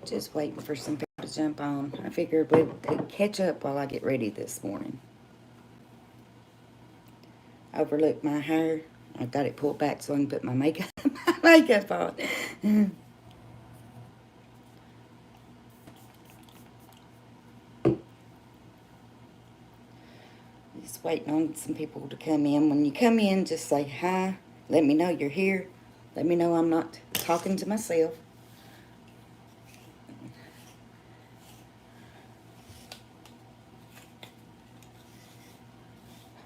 Just waiting for some people to jump on. I figured we could catch up while I get ready this morning. Overlooked my hair. I got it pulled back so I can put my makeup makeup on. Just waiting on some people to come in. When you come in, just say hi. Let me know you're here. Let me know I'm not talking to myself.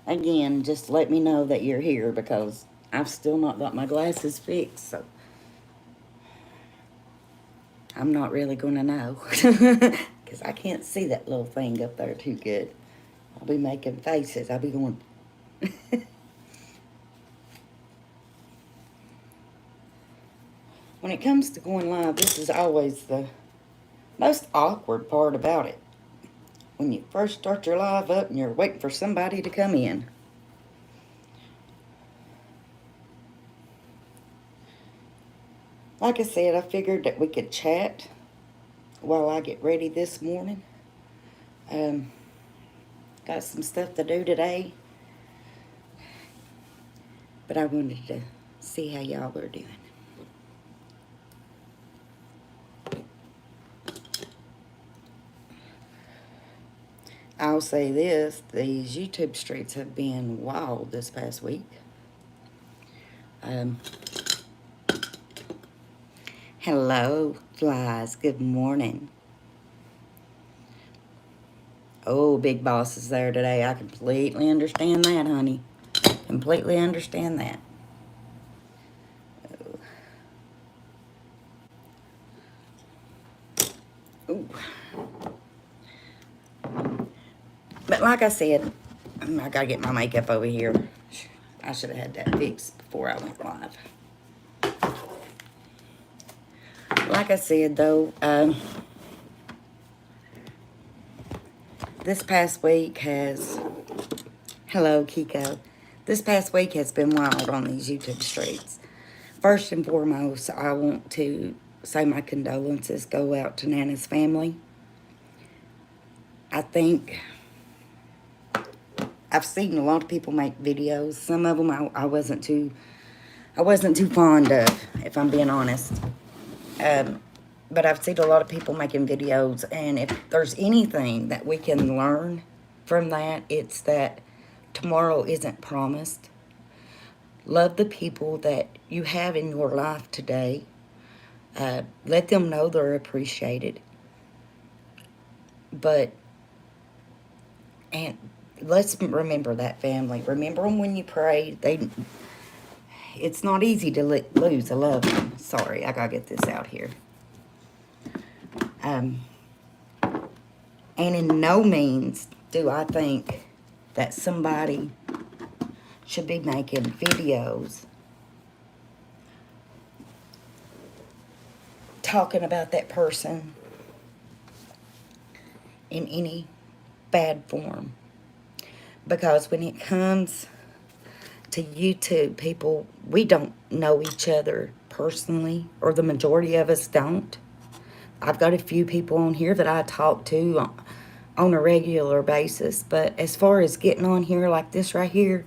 Again, just let me know that you're here because I've still not got my glasses fixed, so I'm not really going to know because I can't see that little thing up there too good. I'll be making faces. I'll be going. When it comes to going live, this is always the most awkward part about it. When you first start your live up and you're waiting for somebody to come in. Like I said, I figured that we could chat while I get ready this morning. Got some stuff to do today, but I wanted to see how y'all were doing. I'll say this, these YouTube streets have been wild this past week. Hello, flies. Good morning. Oh, Big Boss is there today. I completely understand that, honey. Completely understand that. Ooh. But like I said, I gotta get my makeup over here. I should have had that fixed before I went live. Like I said, though, this past week has... Hello, Kiko. This past week has been wild on these YouTube streets. First and foremost, I want to say my condolences go out to Nana's family. I think I've seen a lot of people make videos. Some of them I wasn't too fond of, if I'm being honest. But I've seen a lot of people making videos, and if there's anything that we can learn from that, it's that tomorrow isn't promised. Love the people that you have in your life today. Let them know they're appreciated. And let's remember that family. Remember them when you pray. It's not easy to lose a loved one. Sorry, I gotta get this out here. And in no means do I think that somebody should be making videos talking about that person in any bad form. Because when it comes to YouTube, people, we don't know each other personally, or the majority of us don't. I've got a few people on here that I talk to on a regular basis, but as far as getting on here like this right here,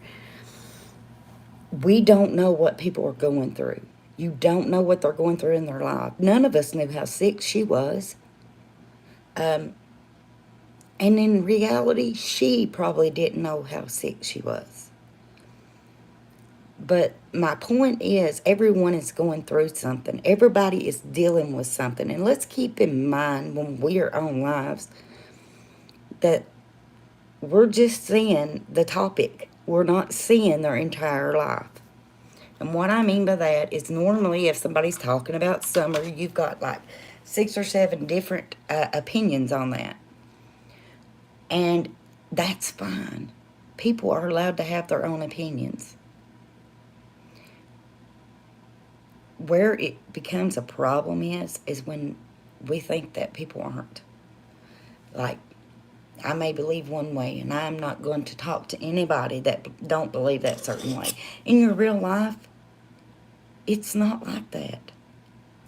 we don't know what people are going through. You don't know what they're going through in their life. None of us knew how sick she was. And in reality, she probably didn't know how sick she was. But my point is, everyone is going through something. Everybody is dealing with something. And let's keep in mind when we are on lives that we're just seeing the topic. We're not seeing their entire life. And what I mean by that is normally if somebody's talking about summer, you've got like 6 or 7 different opinions on that. And that's fine. People are allowed to have their own opinions. Where it becomes a problem is when we think that people aren't. Like, I may believe one way, and I'm not going to talk to anybody that don't believe that certain way. In your real life, it's not like that.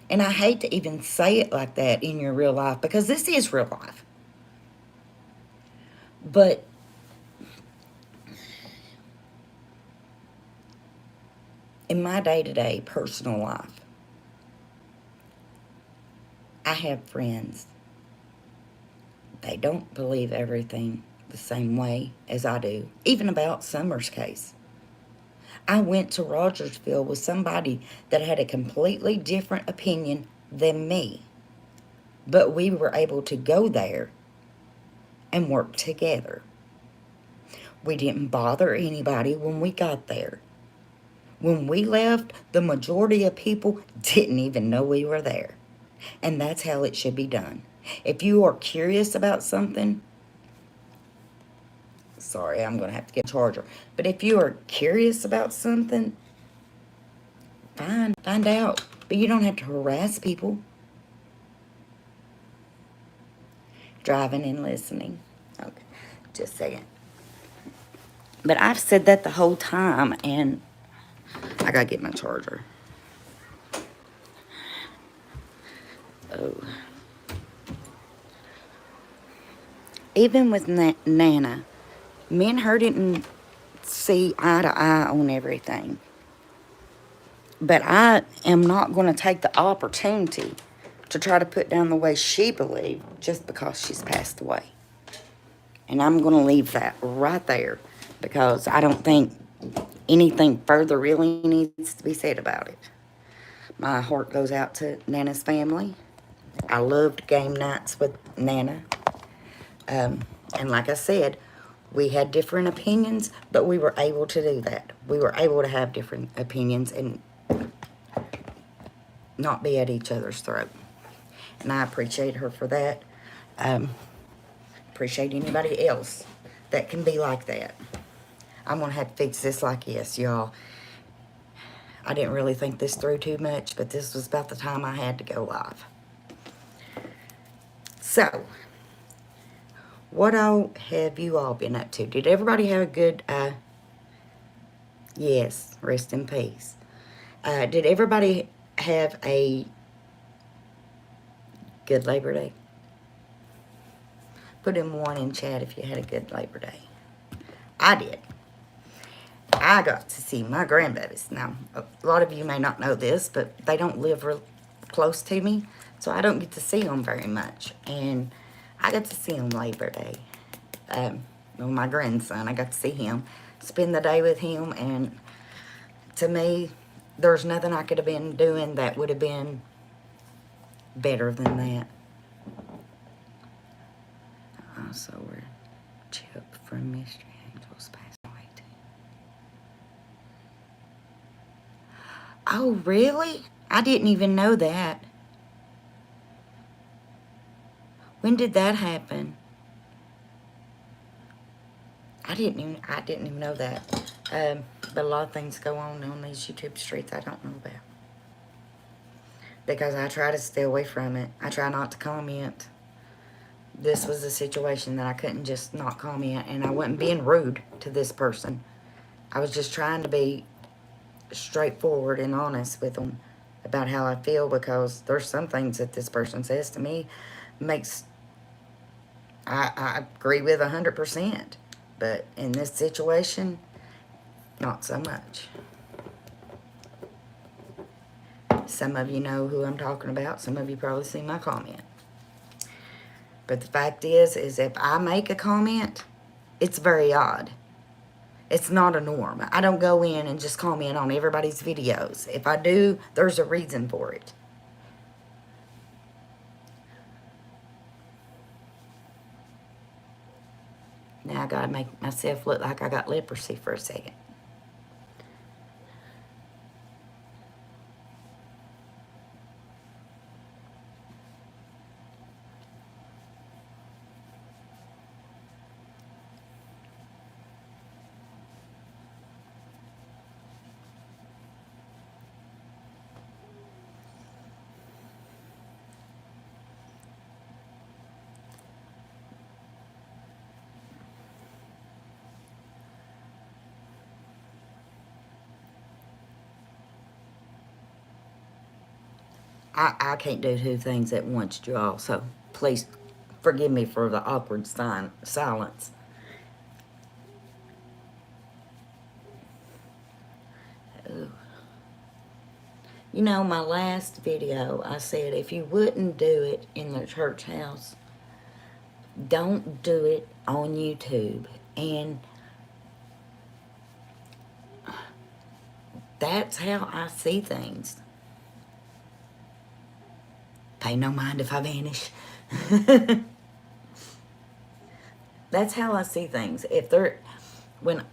And I hate to even say it like that in your real life, because this is real life. But in my day-to-day personal life, I have friends. They don't believe everything the same way as I do, even about Summer's case. I went to Rogersville with somebody that had a completely different opinion than me, but we were able to go there and work together. We didn't bother anybody when we got there. When we left, the majority of people didn't even know we were there. And that's how it should be done. If you are curious about something, sorry, I'm going to have to get a charger. But if you are curious about something, find out. But you don't have to harass people. Driving and listening. Okay, just a second. But I've said that the whole time, and I got to get my charger. Oh. Even with Nana, me and her didn't see eye to eye on everything. But I am not going to take the opportunity to try to put down the way she believed just because she's passed away. And I'm going to leave that right there, because I don't think anything further really needs to be said about it. My heart goes out to Nana's family. I loved game nights with Nana. And like I said, we had different opinions, but we were able to do that. We were able to have different opinions and not be at each other's throat. And I appreciate her for that. Appreciate anybody else that can be like that. I'm going to have to fix this like this, y'all. I didn't really think this through too much, but this was about the time I had to go live. So, what all have you all been up to? Did everybody have a good, yes, rest in peace. Did everybody have a good Labor Day? Put in one in chat if you had a good Labor Day. I did. I got to see my grandbabies. Now, a lot of you may not know this, but they don't live real close to me, so I don't get to see them very much. And I got to see them Labor Day. Well, my grandson, I got to see him, spend the day with him, and to me, there's nothing I could have been doing that would have been better than that. Also, we're Chip from Mystery Angels passed away too. Oh, really? I didn't even know that. When did that happen? I didn't even know that. But a lot of things go on these YouTube streets I don't know about. Because I try to stay away from it. I try not to comment. This was a situation that I couldn't just not comment, and I wasn't being rude to this person. I was just trying to be straightforward and honest with them about how I feel, because there's some things that this person says to me makes I agree with 100%, but in this situation, not so much. Some of you know who I'm talking about. Some of you probably see my comment. But the fact is if I make a comment, it's very odd. It's not a norm. I don't go in and just comment on everybody's videos. If I do, there's a reason for it. Now I gotta make myself look like I got leprosy for a second. I can't do two things at once, y'all, so please forgive me for the awkward silence. Ooh. You know, my last video, I said if you wouldn't do it in the church house, don't do it on YouTube. And that's how I see things. Pay no mind if I vanish. That's how I see things. If they're, when,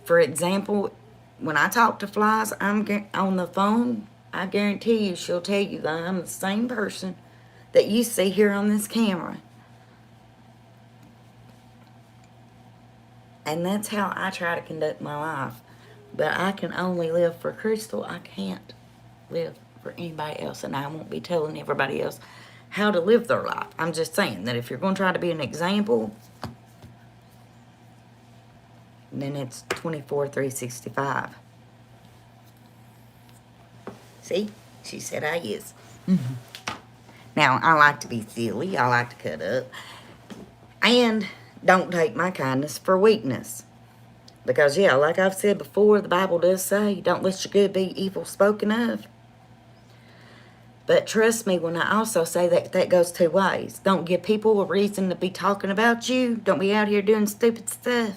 for example, when I talk to Flies, I'm on the phone, I guarantee you she'll tell you that I'm the same person that you see here on this camera. And that's how I try to conduct my life. But I can only live for Crystal. I can't live for anybody else. And I won't be telling everybody else how to live their life. I'm just saying that if you're going to try to be an example, then it's 24/365. See? She said I is. Now, I like to be silly. I like to cut up. And don't take my kindness for weakness. Because, yeah, like I've said before, the Bible does say, don't let your good be evil spoken of. But trust me when I also say that that goes two ways. Don't give people a reason to be talking about you. Don't be out here doing stupid stuff.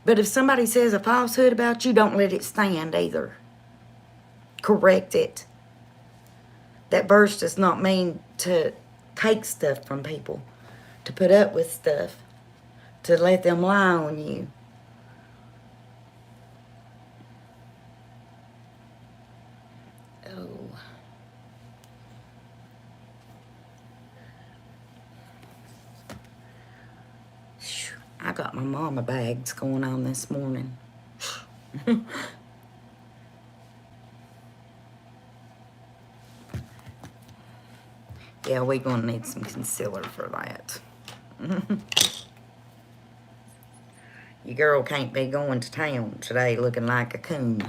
But if somebody says a falsehood about you, don't let it stand either. Correct it. That verse does not mean to take stuff from people, to put up with stuff, to let them lie on you. Oh. I got my mama bags going on this morning. Yeah, we're going to need some concealer for that. Your girl can't be going to town today looking like a coon.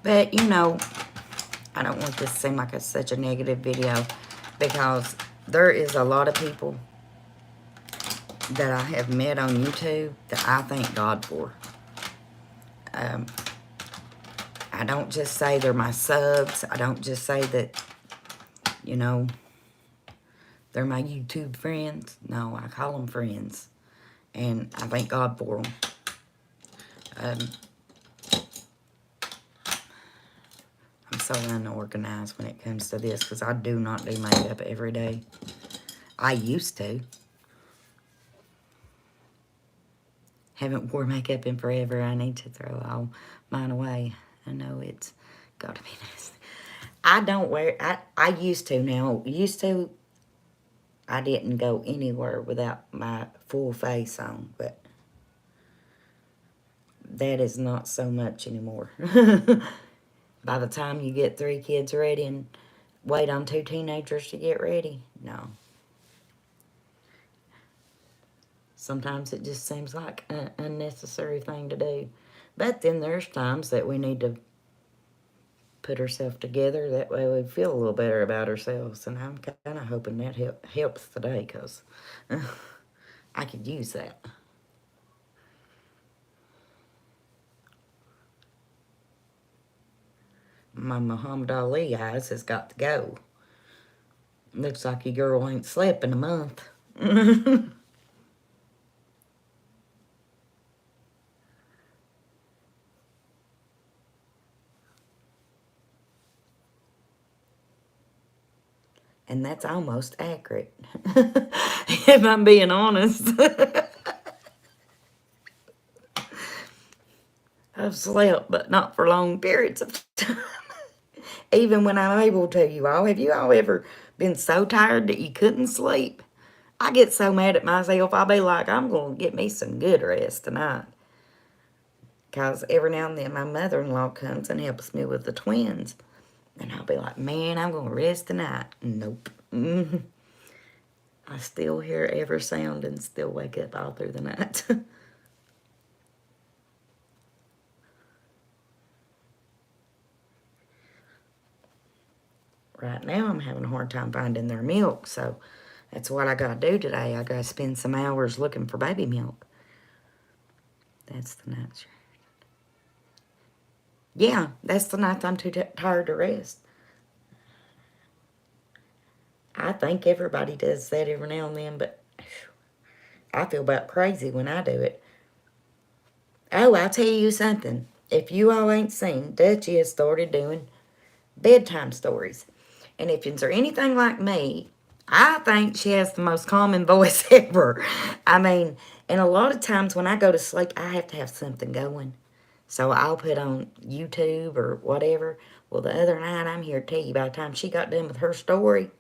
But, you know, I don't want this to seem like it's such a negative video because there is a lot of people that I have met on YouTube that I thank God for. I don't just say they're my subs. I don't just say that, you know, they're my YouTube friends. No, I call them friends. And I thank God for them. I'm so unorganized when it comes to this because I do not do makeup every day. I used to. Haven't worn makeup in forever. I need to throw all mine away. I know it's got to be nice. I don't wear, I used to now. Used to, I didn't go anywhere without my full face on, but that is not so much anymore. By the time you get 3 kids ready and wait on 2 teenagers to get ready, no. Sometimes it just seems like an unnecessary thing to do. But then there's times that we need to put ourselves together. That way we feel a little better about ourselves. And I'm kind of hoping that helps today because I could use that. My Muhammad Ali eyes has got to go. Looks like your girl ain't slept in a month. And that's almost accurate. If I'm being honest. I've slept, but not for long periods of time. Even when I'm able to, you all. Have you all ever been so tired that you couldn't sleep? I get so mad at myself, I'll be like, I'm going to get me some good rest tonight. Because every now and then my mother-in-law comes and helps me with the twins. And I'll be like, man, I'm going to rest tonight. Nope. I still hear every sound and still wake up all through the night. Right now, I'm having a hard time finding their milk, so that's what I gotta do today. I gotta spend some hours looking for baby milk. That's the night. Yeah, that's the night I'm too tired to rest. I think everybody does that every now and then, but I feel about crazy when I do it. Oh, I'll tell you something. If you all ain't seen, Dutchie has started doing bedtime stories. And if you're anything like me, I think she has the most calming voice ever. I mean, and a lot of times when I go to sleep, I have to have something going. So I'll put on YouTube or whatever. Well, the other night, I'm here to tell you, by the time she got done with her story,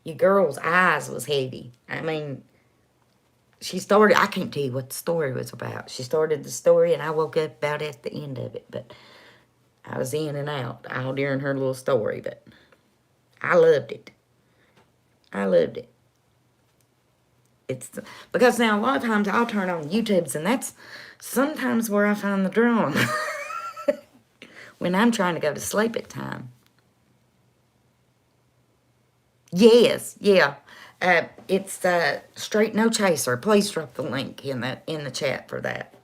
your girl's eyes was heavy. I mean, she started, I can't tell you what the story was about. She started the story, and I woke up about at the end of it. But I was in and out all during her little story. But I loved it. I loved it. It's because now a lot of times I'll turn on YouTubes, and that's sometimes where I find the drama when I'm trying to go to sleep at time. Yes, yeah. It's Straight No Chaser. Please drop the link in the chat for that.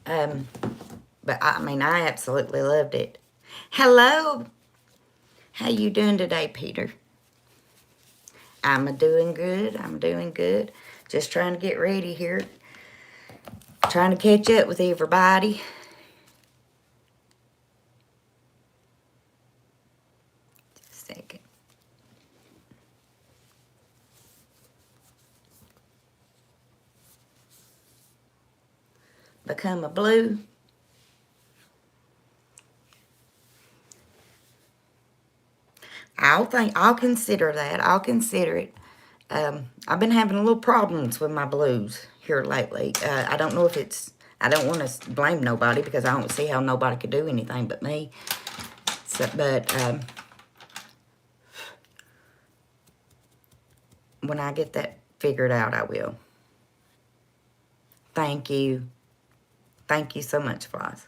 But I mean, I absolutely loved it. Hello, how you doing today, Peter? I'm doing good. I'm doing good. Just trying to get ready here. Trying to catch up with everybody. Just a second. Become a blue. I'll consider that. I'll consider it. I've been having a little problems with my blues here lately. I don't know if it's, I don't want to blame nobody because I don't see how nobody could do anything but me. So, but when I get that figured out, I will. Thank you. Thank you so much, Floss.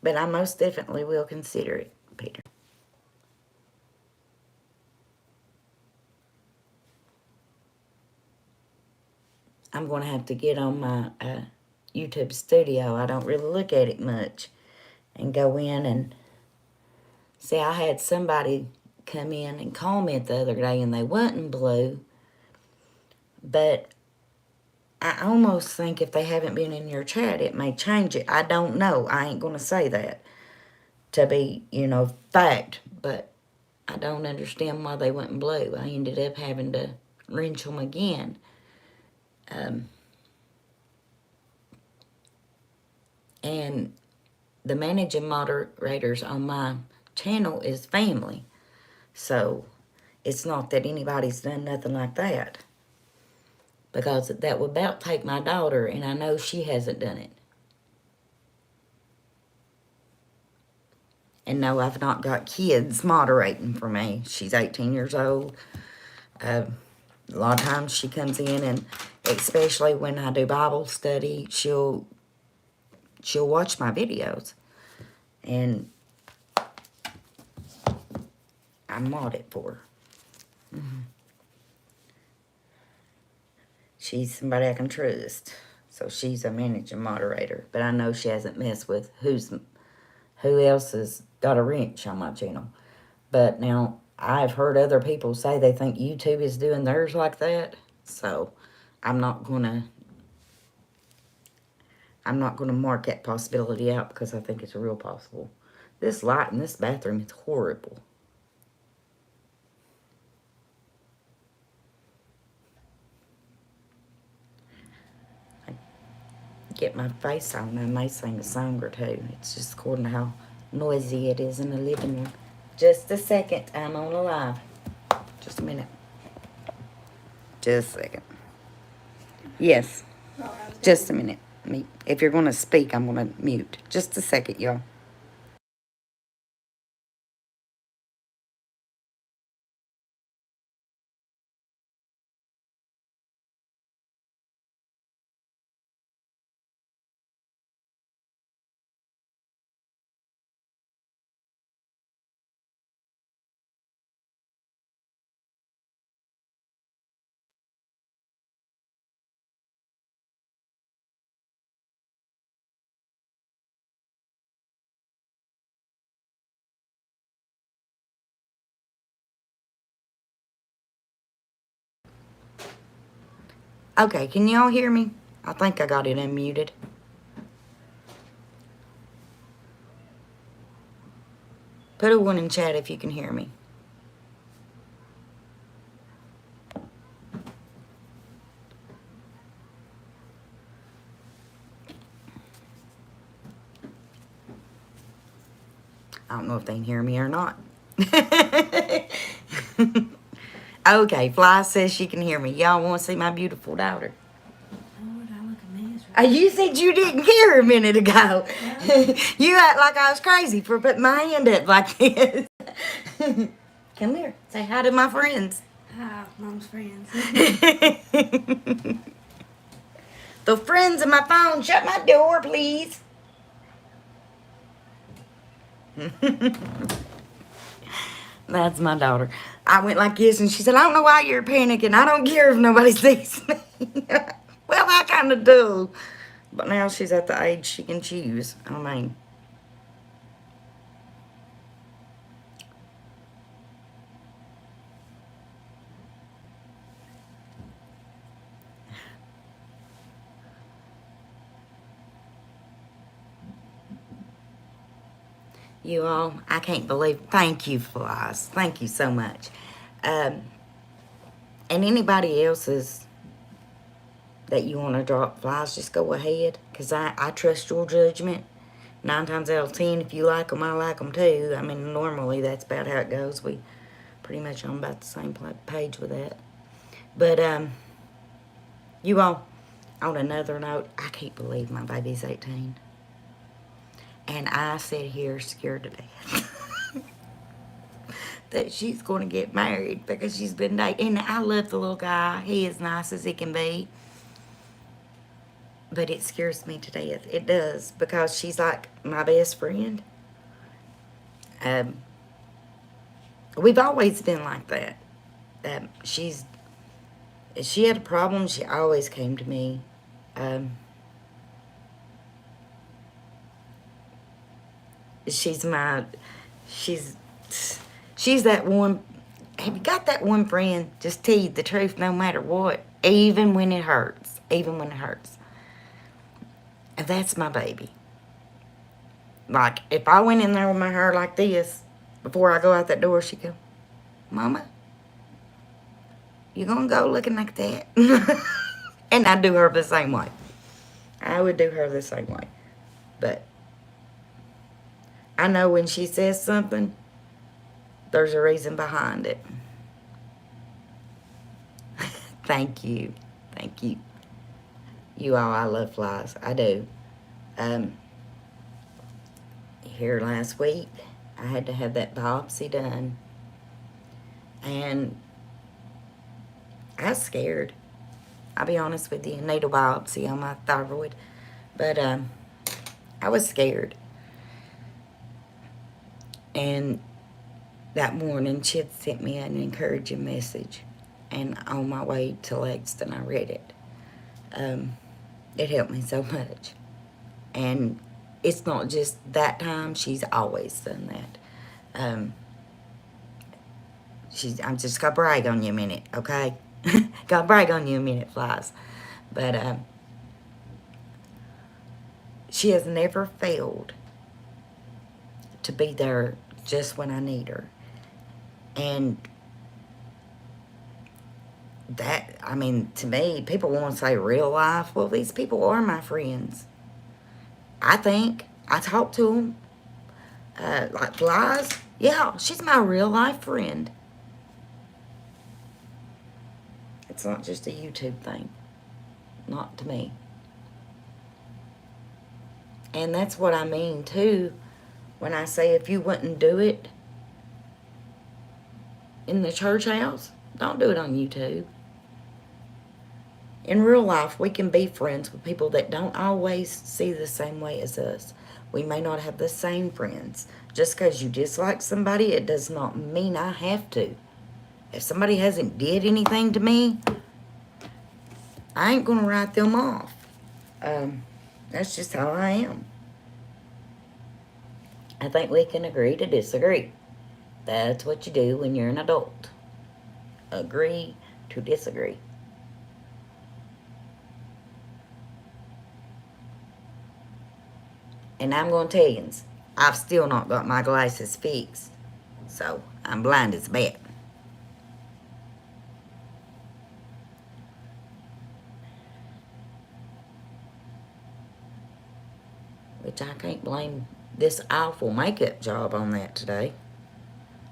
But I most definitely will consider it, Peter. I'm going to have to get on my YouTube studio. I don't really look at it much. And go in and see, I had somebody come in and comment the other day, and they wasn't blue. But I almost think if they haven't been in your chat, it may change it. I don't know. I ain't going to say that to be, fact. But I don't understand why they went blue. I ended up having to wrench them again. And the managing moderators on my channel is family. So it's not that anybody's done nothing like that. Because that would about take my daughter, and I know she hasn't done it. And no, I've not got kids moderating for me. She's 18 years old. A lot of times she comes in, and especially when I do Bible study, she'll watch my videos. And I mod it for her. Mm-hmm. She's somebody I can trust. So she's a managing moderator. But I know she hasn't messed with who else has got a wrench on my channel. But now, I've heard other people say they think YouTube is doing theirs like that. So I'm not gonna mark that possibility out because I think it's real possible. This light in this bathroom is horrible. Get my face on, I may sing a song or two. It's just according to how noisy it is in the living room. Just a second, I'm on a live. Just a minute. Just a second. Yes. Just a minute. If you're going to speak, I'm going to mute. Just a second, y'all. Okay, can y'all hear me? I think I got it unmuted. Put a 1 in chat if you can hear me. I don't know if they can hear me or not. Okay, Fly says she can hear me. Y'all want to see my beautiful daughter? Lord, I look a mess right You said you didn't hear her a minute ago. You act like I was crazy for putting my hand up like this. Come here. Say hi to my friends. Hi, Mom's friends. The friends of my phone, shut my door, please. That's my daughter. I went like this, and she said, I don't know why you're panicking. I don't care if nobody sees me. Well, I kind of do. But now she's at the age she can choose. I mean, you all, I can't believe. Thank you, Flies. Thank you so much. And anybody else's that you want to drop Flies, just go ahead. Because I trust your judgment. 9 times out of 10, if you like them, I like them too. I mean, normally that's about how it goes. We pretty much on about the same page with that. But, you all, on another note, I can't believe my baby's 18. And I sit here scared to death that she's going to get married because she's been dating. And I love the little guy. He is nice as he can be. But it scares me to death. It does. Because she's like my best friend. We've always been like that. If she had a problem, she always came to me. She's that one. Have you got that one friend? Just tell you the truth no matter what, even when it hurts. Even when it hurts. And that's my baby. Like, if I went in there with my hair like this, before I go out that door, she'd go, Mama, you gonna go looking like that? And I'd do her the same way. I would do her the same way. But I know when she says something, there's a reason behind it. Thank you. Thank you. You all, I love Flies. I do. Here last week, I had to have that biopsy done. And I was scared. I'll be honest with you, needle biopsy on my thyroid. But I was scared. And that morning, she had sent me an encouraging message. And on my way to Lexington, I read it. It helped me so much. And it's not just that time. She's always done that. I'm just going to brag on you a minute, okay? Gonna brag on you a minute, Flies. But she has never failed to be there just when I need her. And that, I mean, to me, people want to say real life. Well, these people are my friends. I think. I talk to them. Like Flies. Yeah, she's my real life friend. It's not just a YouTube thing. Not to me. And that's what I mean, too, when I say if you wouldn't do it in the church house, don't do it on YouTube. In real life, we can be friends with people that don't always see the same way as us. We may not have the same friends. Just because you dislike somebody, it does not mean I have to. If somebody hasn't did anything to me, I ain't going to write them off. That's just how I am. I think we can agree to disagree. That's what you do when you're an adult. Agree to disagree. And I'm going to tell you, I've still not got my glasses fixed. So, I'm blind as a bat. Which I can't blame this awful makeup job on that today.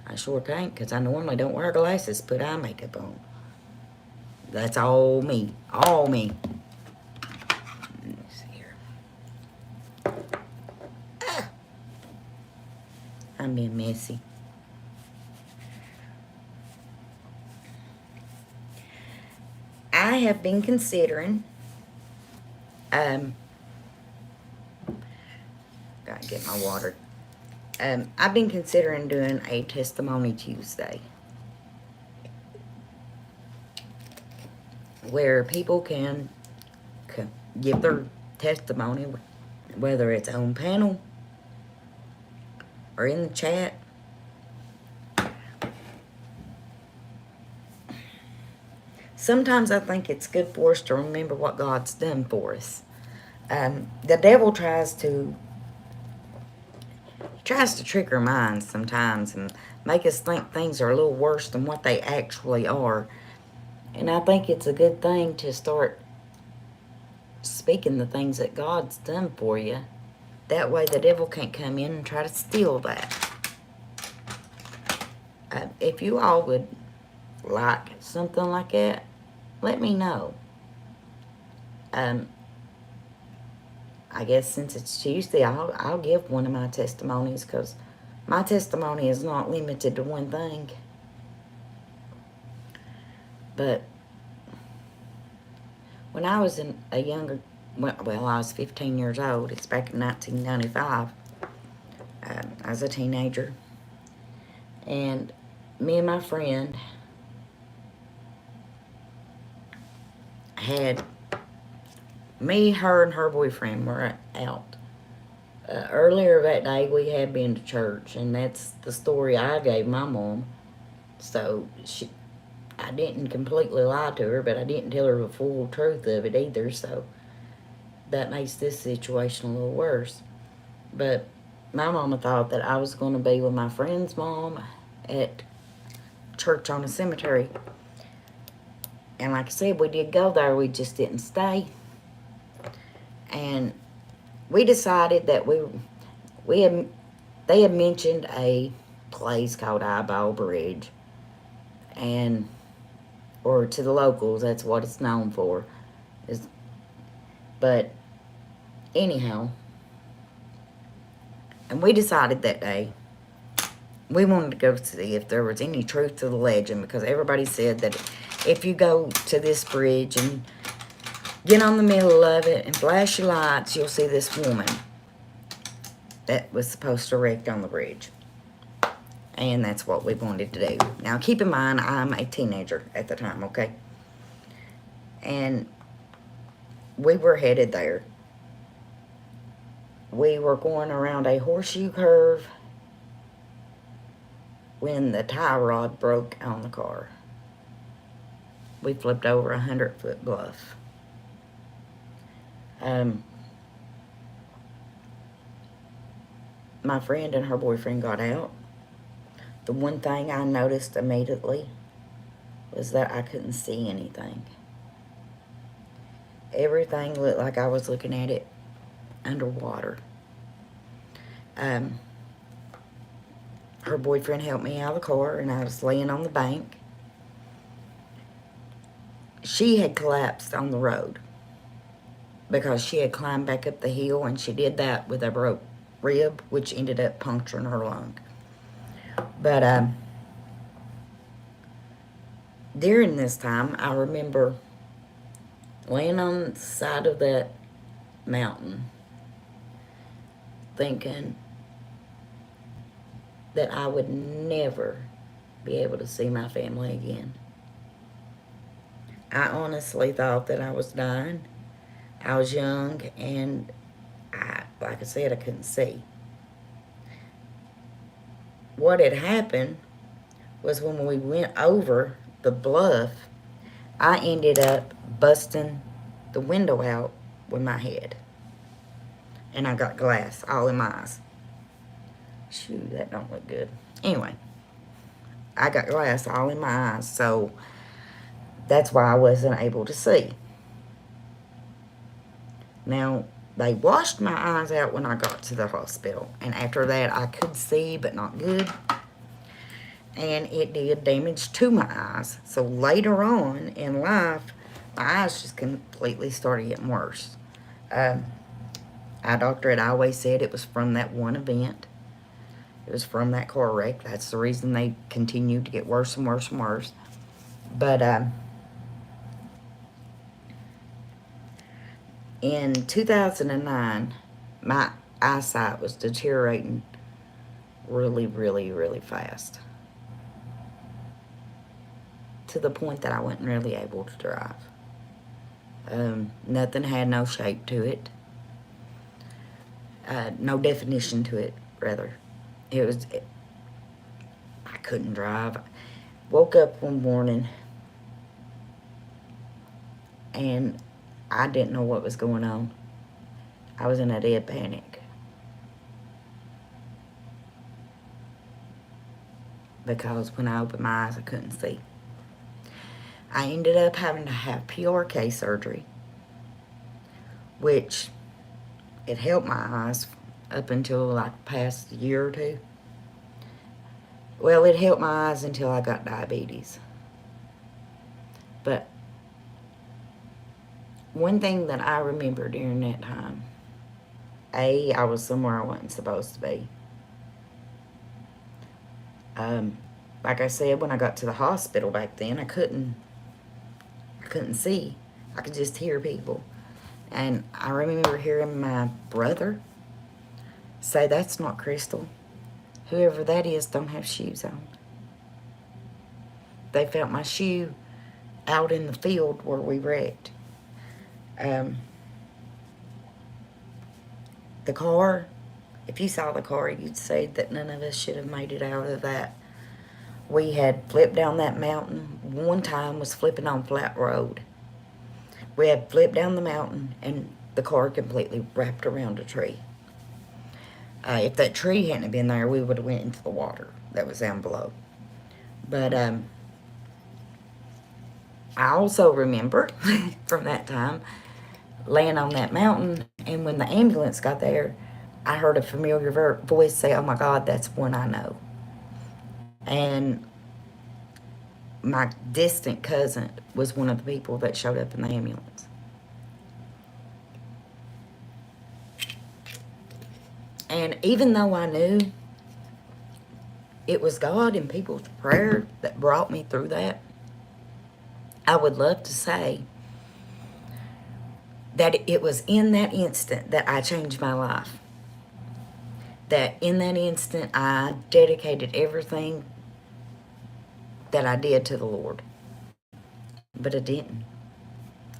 I sure can't, because I normally don't wear glasses, put eye makeup on. That's all me. All me. Let's see here. Ah. I'm being messy. I have been considering, gotta get my water. I've been considering doing a Testimony Tuesday, where people can give their testimony, whether it's on panel or in the chat. Sometimes I think it's good for us to remember what God's done for us. The devil tries to trick our minds sometimes and make us think things are a little worse than what they actually are. And I think it's a good thing to start speaking the things that God's done for you. That way the devil can't come in and try to steal that. If you all would like something like that, let me know. I guess since it's Tuesday, I'll give one of my testimonies, because my testimony is not limited to one thing. But when I was I was 15 years old. It's back in 1995. I was a teenager. And me and my friend had... Me, her, and her boyfriend were out. Earlier that day, we had been to church, and that's the story I gave my mom. So, I didn't completely lie to her, but I didn't tell her the full truth of it either, so that makes this situation a little worse. But my mama thought that I was going to be with my friend's mom at church on a cemetery. And like I said, we did go there, we just didn't stay. And we decided that they had mentioned a place called Eyeball Bridge, or to the locals, that's what it's known for. But anyhow, and we decided that day we wanted to go see if there was any truth to the legend, because everybody said that if you go to this bridge and get on the middle of it and flash your lights, you'll see this woman that was supposed to wreck on the bridge. And that's what we wanted to do. Now, keep in mind, I'm a teenager at the time, okay? And we were headed there. We were going around a horseshoe curve when the tie rod broke on the car. We flipped over a 100-foot bluff. My friend and her boyfriend got out. The one thing I noticed immediately was that I couldn't see anything. Everything looked like I was looking at it underwater. Her boyfriend helped me out of the car, and I was laying on the bank. she had collapsed on the road because she had climbed back up the hill, and she did that with a broke rib, which ended up puncturing her lung. But during this time, I remember laying on the side of that mountain thinking that I would never be able to see my family again. I honestly thought that I was dying. I was young, and like I said, I couldn't see. What had happened was when we went over the bluff, I ended up busting the window out with my head. And I got glass all in my eyes. Shoo, that don't look good. Anyway, I got glass all in my eyes, so that's why I wasn't able to see. Now, they washed my eyes out when I got to the hospital, and after that I could see, but not good. And it did damage to my eyes. So later on in life, my eyes just completely started getting worse. Our doctor had always said it was from that one event. It was from that car wreck. That's the reason they continued to get worse and worse and worse. But in 2009, my eyesight was deteriorating really, really, really fast. To the point that I wasn't really able to drive. Nothing had no shape to it. No definition to it, rather. I couldn't drive. Woke up one morning and I didn't know what was going on. I was in a dead panic. Because when I opened my eyes, I couldn't see. I ended up having to have PRK surgery, which it helped my eyes up until like past year or two. Well, it helped my eyes until I got diabetes. But one thing that I remember during that time, I was somewhere I wasn't supposed to be. Like I said, when I got to the hospital back then, I couldn't see. I could just hear people. And I remember hearing my brother say, "That's not Crystal. Whoever that is don't have shoes on." They found my shoe out in the field where we wrecked. The car, if you saw the car, you'd say that none of us should have made it out of that. We had flipped down that mountain. One time was flipping on flat road. We had flipped down the mountain and the car completely wrapped around a tree. If that tree hadn't been there, we would have went into the water that was down below. But I also remember from that time laying on that mountain, and when the ambulance got there, I heard a familiar voice say, "Oh my God, that's one I know." And my distant cousin was one of the people that showed up in the ambulance. And even though I knew it was God and people's prayer that brought me through that, I would love to say that it was in that instant that I changed my life. That in that instant, I dedicated everything that I did to the Lord. But I didn't.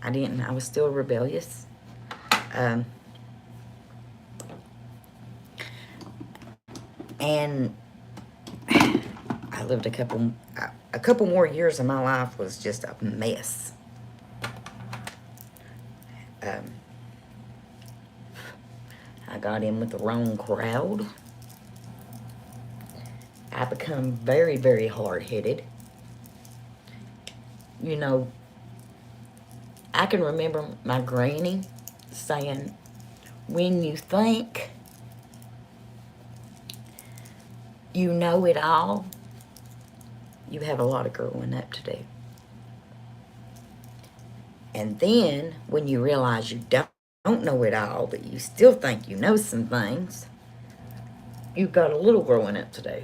I was still rebellious. And I lived a couple more years of my life was just a mess. I got in with the wrong crowd. I become very, very hard-headed. You know, I can remember my granny saying, "When you think you know it all, you have a lot of growing up to do." And then when you realize you don't know it all, but you still think you know some things, you've got a little growing up to do.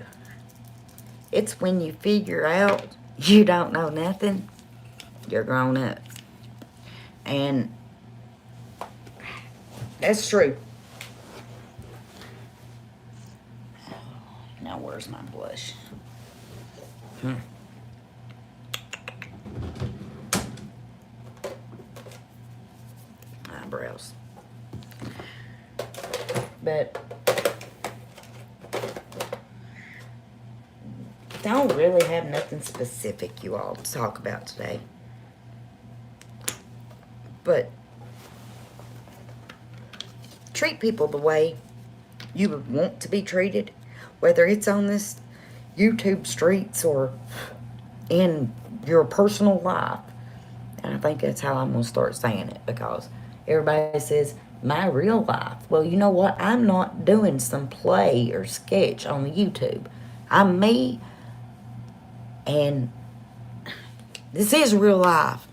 It's when you figure out you don't know nothing, you're grown up. And that's true. Now, where's my blush? Eyebrows. But don't really have nothing specific you all to talk about today. But treat people the way you would want to be treated, whether it's on this YouTube streets or in your personal life. And I think that's how I'm going to start saying it, because everybody says, my real life. Well, you know what? I'm not doing some play or sketch on the YouTube. I'm me, and this is real life.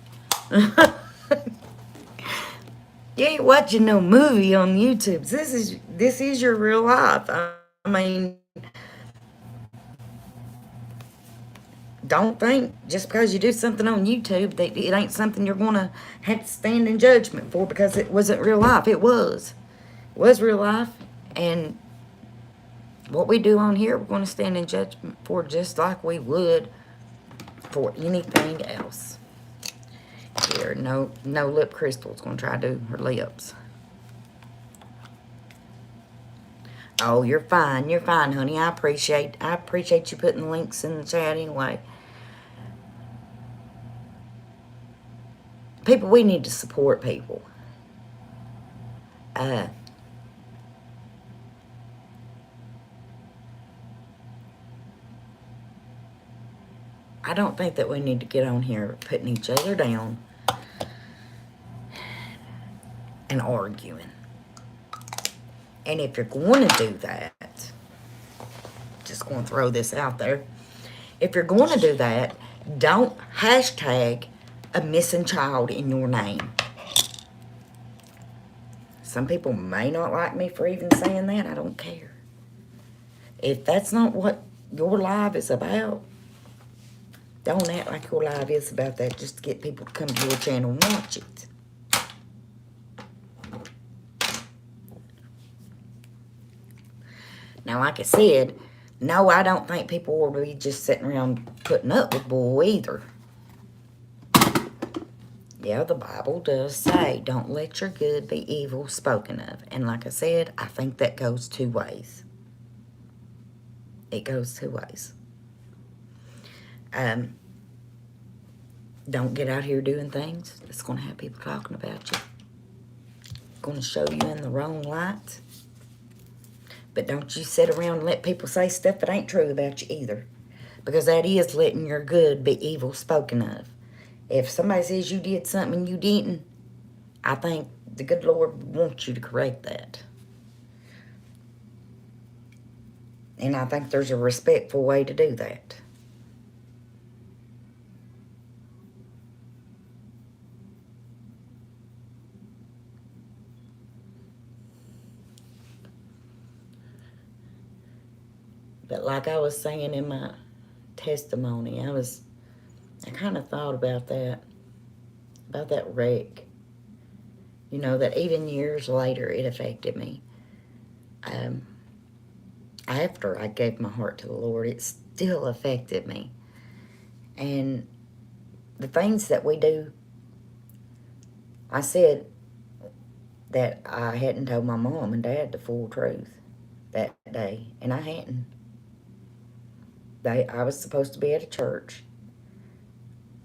You ain't watching no movie on YouTube. This is your real life. I mean, don't think just because you do something on YouTube that it ain't something you're gonna have to stand in judgment for, because it wasn't real life. It was real life, and what we do on here, we're gonna stand in judgment for, just like we would for anything else. Here, no lip crystal's gonna try to do her lips. Oh, you're fine, honey. I appreciate you putting the links in the chat anyway. People, we need to support people. I don't think that we need to get on here putting each other down and arguing. And if you're going to do that, just going to throw this out there. If you're going to do that, don't hashtag a missing child in your name. Some people may not like me for even saying that. I don't care. If that's not what your live is about, don't act like your live is about that just to get people to come to your channel and watch it. Now, like I said, no, I don't think people will be just sitting around putting up with bull either. Yeah, the Bible does say, don't let your good be evil spoken of. And like I said, I think that goes two ways. It goes two ways. Don't get out here doing things that's going to have people talking about you. Going to show you in the wrong light. But don't you sit around and let people say stuff that ain't true about you either. Because that is letting your good be evil spoken of. If somebody says you did something and you didn't, I think the good Lord wants you to correct that. And I think there's a respectful way to do that. But like I was saying in my testimony, I kind of thought about that wreck. You know, that even years later, it affected me. After I gave my heart to the Lord, it still affected me. And the things that we do, I said that I hadn't told my mom and dad the full truth that day, and I hadn't. I was supposed to be at a church,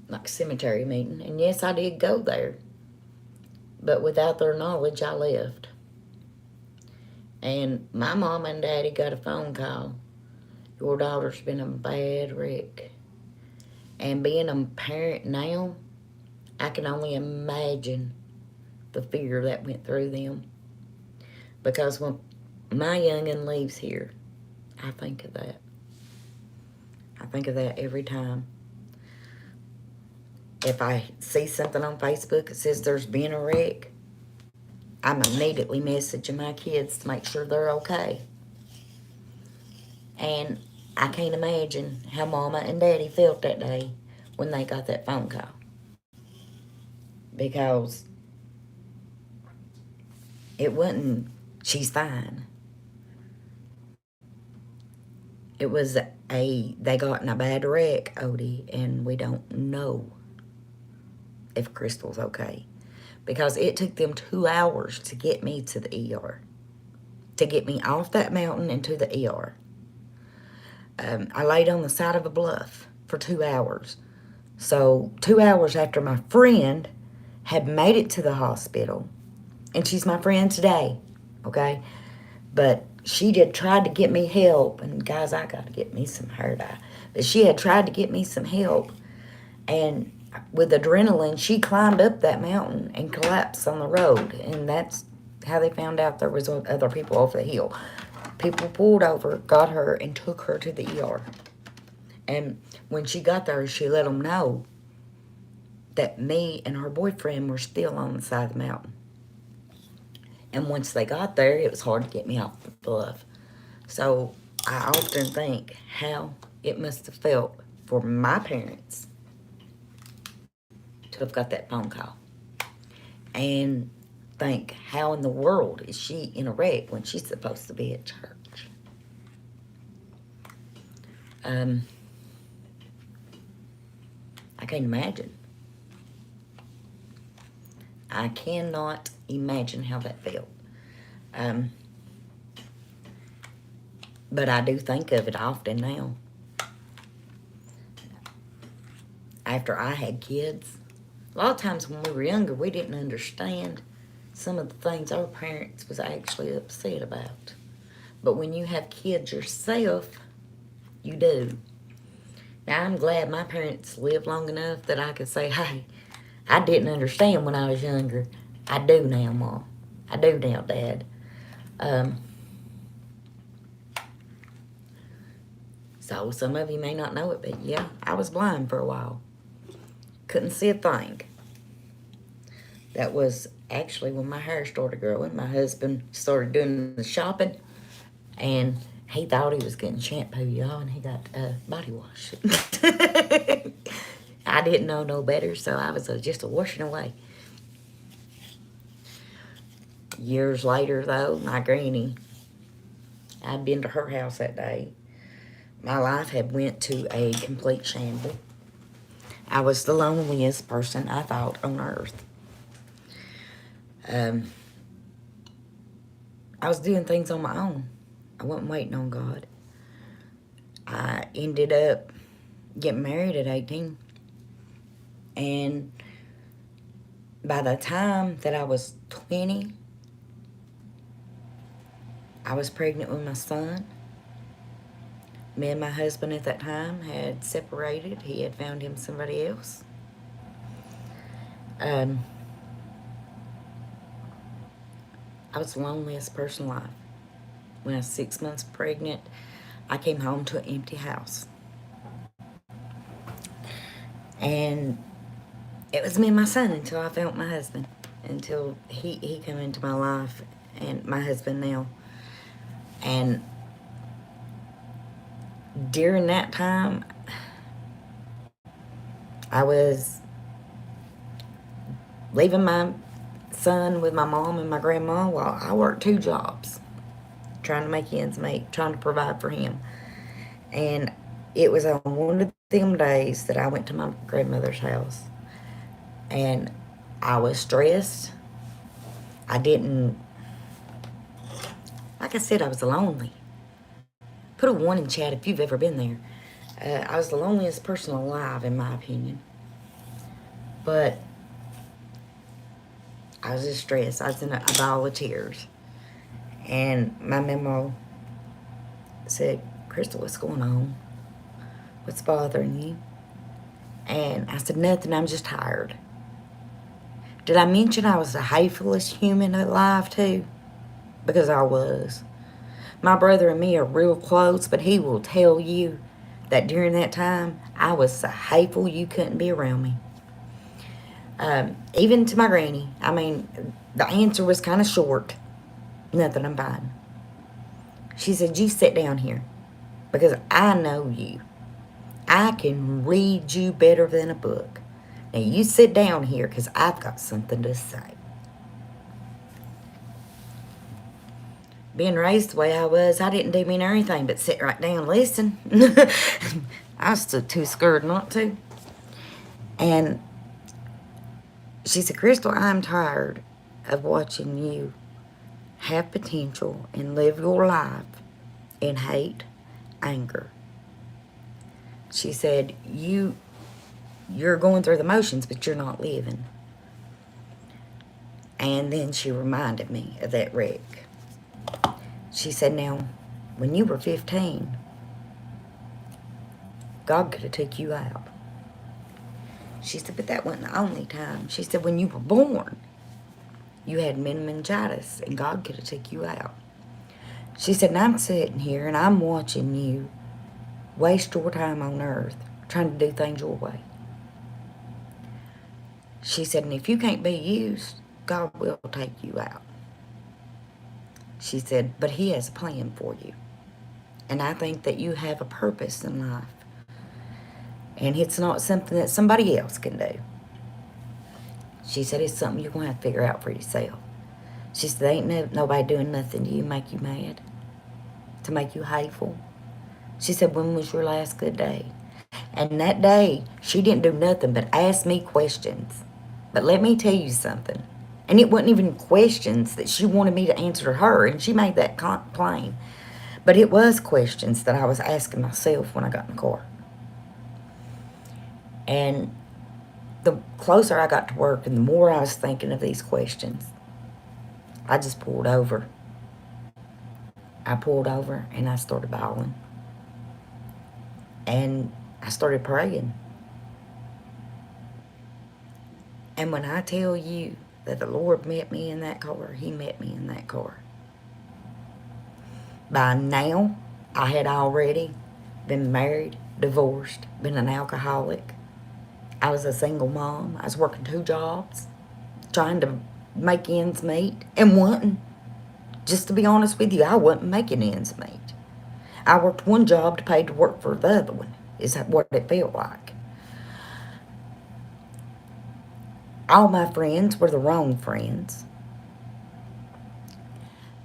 like a cemetery meeting, and yes, I did go there. But without their knowledge, I left. And my mom and daddy got a phone call. Your daughter's been a bad wreck. And being a parent now, I can only imagine the fear that went through them. Because when my young'un leaves here, I think of that. I think of that every time. If I see something on Facebook that says there's been a wreck, I'm immediately messaging my kids to make sure they're okay. And I can't imagine how Mama and Daddy felt that day when they got that phone call. Because it wasn't, she's fine. It was they got in a bad wreck, Odie, and we don't know if Crystal's okay. Because it took them 2 hours to get me to the ER. To get me off that mountain and to the ER. I laid on the side of a bluff for 2 hours. So 2 hours after my friend had made it to the hospital, and she's my friend today, okay? But she had tried to get me help, and guys, I got to get me some hair dye. But she had tried to get me some help, and with adrenaline, she climbed up that mountain and collapsed on the road, and that's how they found out there was other people over the hill. People pulled over, got her, and took her to the ER. And when she got there, she let them know that me and her boyfriend were still on the side of the mountain. And once they got there, it was hard to get me off the bluff. So I often think how it must have felt for my parents to have got that phone call. And think, how in the world is she in a wreck when she's supposed to be at church? I can't imagine. I cannot imagine how that felt. But I do think of it often now. After I had kids, a lot of times when we were younger, we didn't understand some of the things our parents was actually upset about. But when you have kids yourself, you do. Now, I'm glad my parents lived long enough that I could say, hey, I didn't understand when I was younger. I do now, Mom. I do now, Dad. So some of you may not know it, but yeah, I was blind for a while. Couldn't see a thing. That was actually when my hair started growing. My husband started doing the shopping, and he thought he was getting shampoo, y'all, and he got body wash. I didn't know no better, so I was just a washing away. Years later, though, my granny, I'd been to her house that day. My life had went to a complete shamble. I was the loneliest person, I thought, on earth. I was doing things on my own. I wasn't waiting on God. I ended up getting married at 18. And by the time that I was 20, I was pregnant with my son. Me and my husband at that time had separated. He had found him somebody else. I was the loneliest person alive. When I was 6 months pregnant, I came home to an empty house. And it was me and my son until I found my husband. Until he came into my life, and my husband now. And during that time, I was leaving my son with my mom and my grandma while I worked 2 jobs, trying to make ends meet, trying to provide for him. And it was on one of them days that I went to my grandmother's house, and I was stressed. I didn't, like I said, I was lonely. Put a 1 in chat if you've ever been there. I was the loneliest person alive, in my opinion. But I was just stressed. I was in a ball of tears. And my memo said, Crystal, what's going on? What's bothering you? And I said, nothing, I'm just tired. Did I mention I was the hatefulest human alive too? Because I was. My brother and me are real close, but he will tell you that during that time, I was so hateful you couldn't be around me. Even to my granny, I mean, the answer was kind of short. Nothing, I'm fine. She said, you sit down here because I know you. I can read you better than a book. Now you sit down here because I've got something to say. Being raised the way I was, I didn't do mean anything but sit right down and listen. I was still too scared not to. And she said, Crystal, I'm tired of watching you have potential and live your life in hate, anger. She said, you're going through the motions, but you're not living. And then she reminded me of that wreck. She said, now, when you were 15, God could have took you out. She said, but that wasn't the only time. She said, when you were born, you had meningitis, and God could have took you out. She said, and I'm sitting here, and I'm watching you waste your time on earth trying to do things your way. She said, and if you can't be used, God will take you out. She said, but He has a plan for you. And I think that you have a purpose in life. And it's not something that somebody else can do. She said, it's something you're going to have to figure out for yourself. She said, ain't nobody doing nothing to you make you mad, to make you hateful. She said, when was your last good day? And that day, she didn't do nothing but ask me questions. But let me tell you something. And it wasn't even questions that she wanted me to answer her, and she made that plain. But it was questions that I was asking myself when I got in the car. And the closer I got to work and the more I was thinking of these questions, I just pulled over. I pulled over and I started bawling. And I started praying. And when I tell you that the Lord met me in that car, He met me in that car. By now, I had already been married, divorced, been an alcoholic. I was a single mom. I was working 2 jobs, trying to make ends meet, and wasn't. Just to be honest with you, I wasn't making ends meet. I worked 1 job to pay to work for the other one, is what it felt like. All my friends were the wrong friends.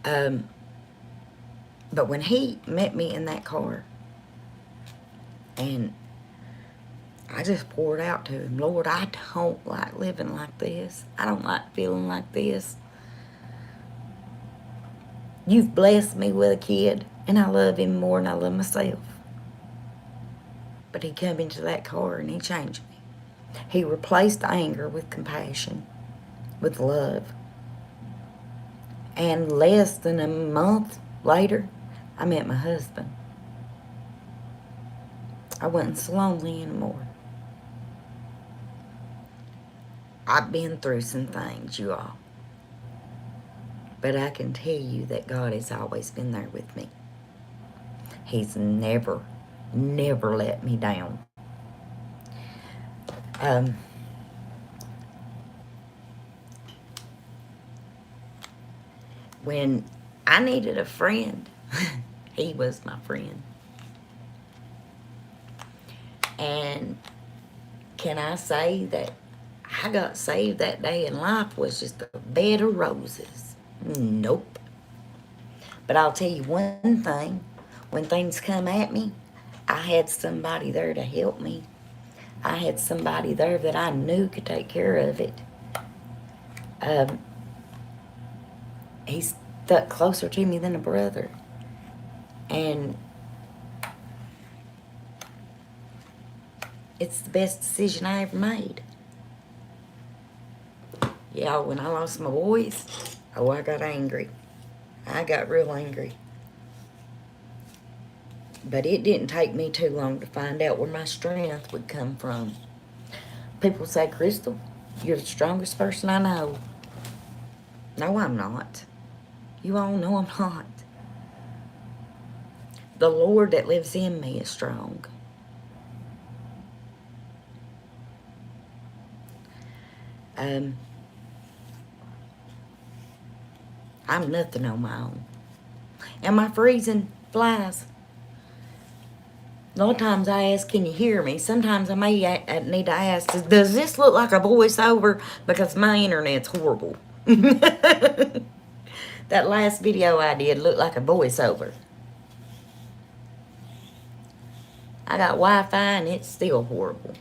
But when He met me in that car, and I just poured out to Him, Lord, I don't like living like this. I don't like feeling like this. You've blessed me with a kid, and I love him more than I love myself. But He come into that car and He changed me. He replaced anger with compassion, with love. And less than a month later, I met my husband. I wasn't so lonely anymore. I've been through some things, you all. But I can tell you that God has always been there with me. He's never let me down. When I needed a friend, He was my friend. And can I say that I got saved that day and life was just a bed of roses? Nope. But I'll tell you one thing. When things come at me, I had somebody there to help me. I had somebody there that I knew could take care of it. He stuck closer to me than a brother. And it's the best decision I ever made. Yeah, when I lost my voice, I got angry. I got real angry. But it didn't take me too long to find out where my strength would come from. People say, Crystal, you're the strongest person I know. No, I'm not. You all know I'm not. The Lord that lives in me is strong. I'm nothing on my own. Am I freezing? Flies. A lot of times I ask, can you hear me? Sometimes I may need to ask, does this look like a voiceover? Because my internet's horrible. That last video I did looked like a voiceover. I got Wi-Fi and it's still horrible.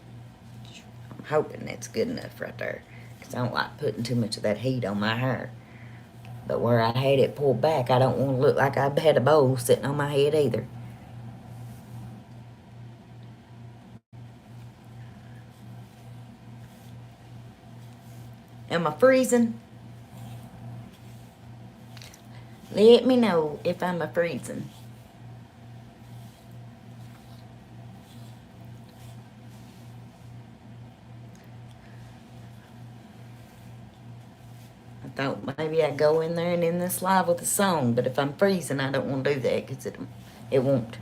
I'm hoping that's good enough right there. Because I don't like putting too much of that heat on my hair. But where I had it pulled back, I don't want to look like I've had a bowl sitting on my head either. Am I freezing? Let me know if I'm a freezing. I thought maybe I'd go in there and end this live with a song, but if I'm freezing, I don't want to do that because it won't.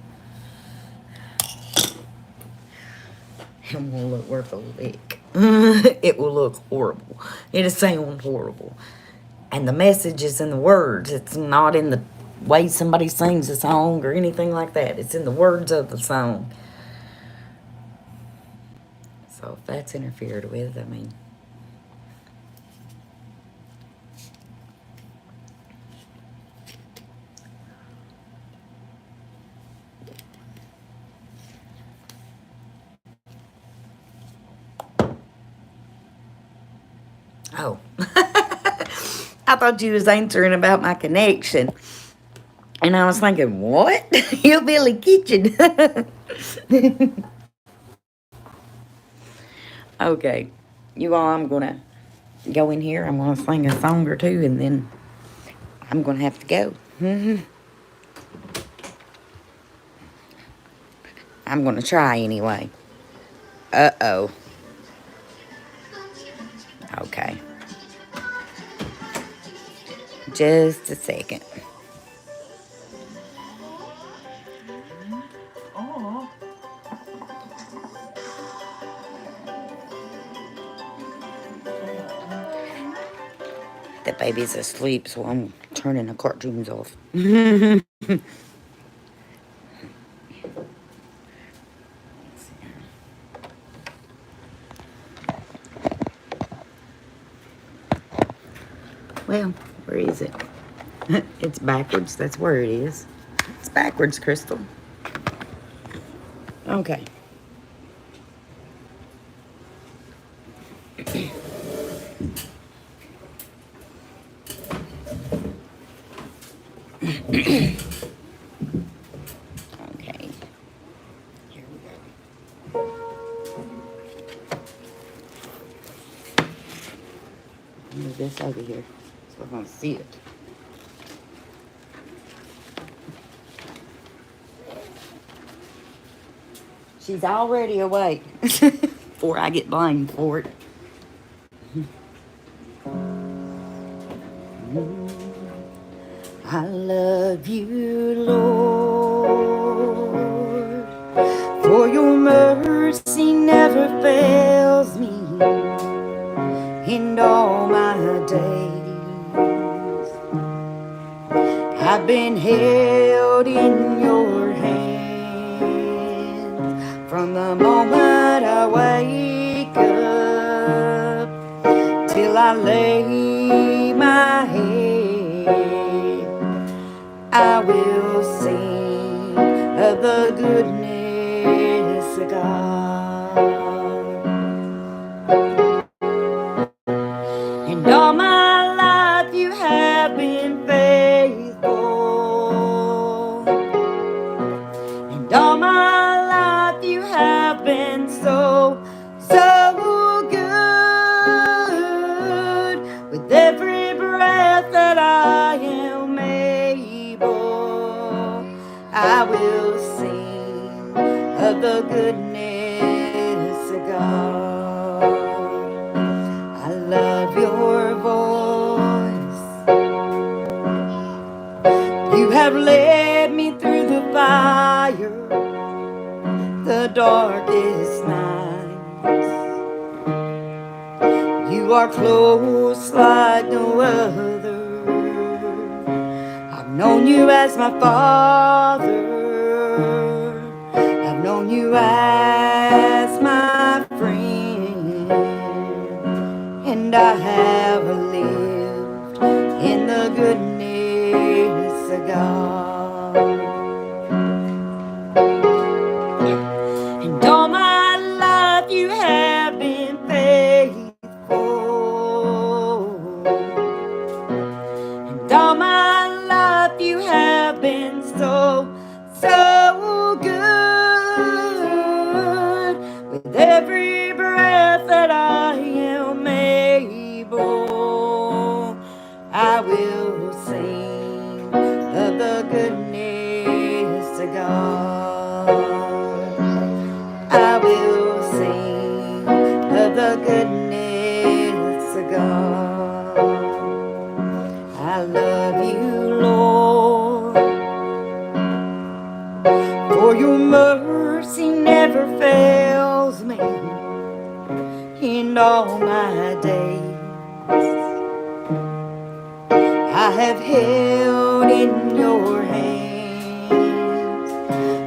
It won't look worth a lick. It will look horrible. It'll sound horrible. And the message is in the words. It's not in the way somebody sings a song or anything like that. It's in the words of the song. So if that's interfered with, I mean... Oh. I thought you was answering about my connection. And I was thinking, what? Hillbilly Kitchen. Okay. You all, I'm going to go in here. I'm going to sing a song or two, and then I'm going to have to go. I'm going to try anyway. Uh-oh. Okay. Just a second. The baby's asleep, so I'm turning the cartoons off. Well, where is it? It's backwards. That's where it is. It's backwards, Crystal. Okay. Okay. Here we go. Move this over here so I can see it. She's already awake before I get blamed for it. I love you, Lord, for your mercy never fails me in all my days. I've been held in your hands from the moment I wake up till I lay my head. I will sing of the goodness of God. And all my life you have been faithful. And all my life you have been so good. With every breath that I am able, I will sing of the goodness of God. I love your voice. You have led me through the fire, the darkest nights. You You are close like no other. I've known you as my father. I've known you as my friend. And I have lived in the goodness of God. And all my life you have been faithful. And all my life you have been so, so good. With every breath that I am able, I will sing of the goodness of God. I will sing of the goodness of God. I love you, Lord, for your mercy never fails me in all my days. I have held in your hands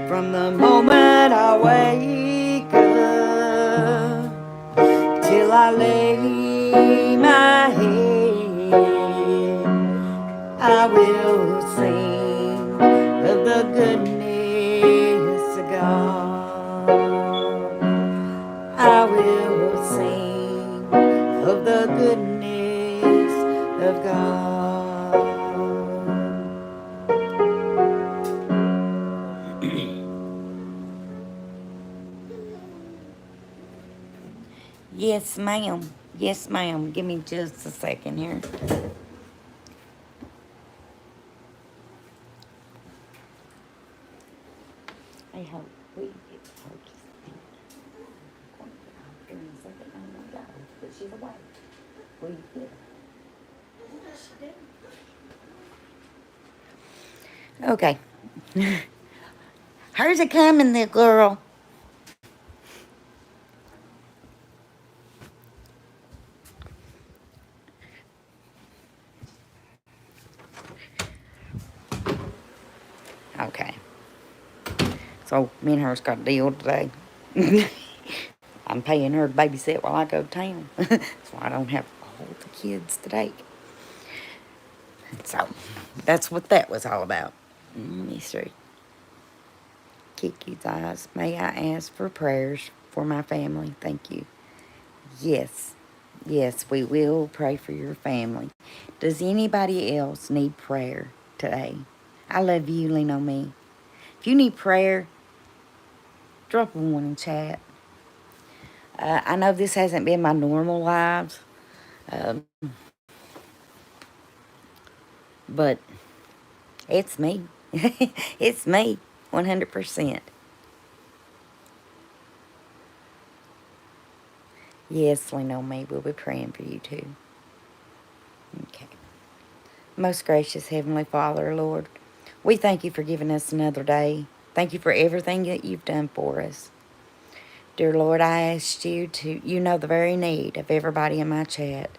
from the moment I wake up till I lay my head. I will sing of the goodness of God. I will sing of the goodness of God. Yes, ma'am. Yes, ma'am. Give me just a second here. I hope we get purchased. Give me a second. Oh my God. But she's away. Will you get her? Okay. How's it coming, little girl? Okay. So, me and her's got a deal today. I'm paying her to babysit while I go to town. So I don't have all the kids to take. So, that's what that was all about. Let me see. Kiki's eyes. May I ask for prayers for my family? Thank you. Yes. Yes, we will pray for your family. Does anybody else need prayer today? I love you, lean on me. If you need prayer, drop a one in chat. I know this hasn't been my normal lives, but it's me. It's me, 100%. Yes, lean on me. We'll be praying for you too. Okay. Most gracious Heavenly Father, Lord, we thank you for giving us another day. Thank you for everything that you've done for us. Dear Lord, I asked you to, you know the very need of everybody in my chat.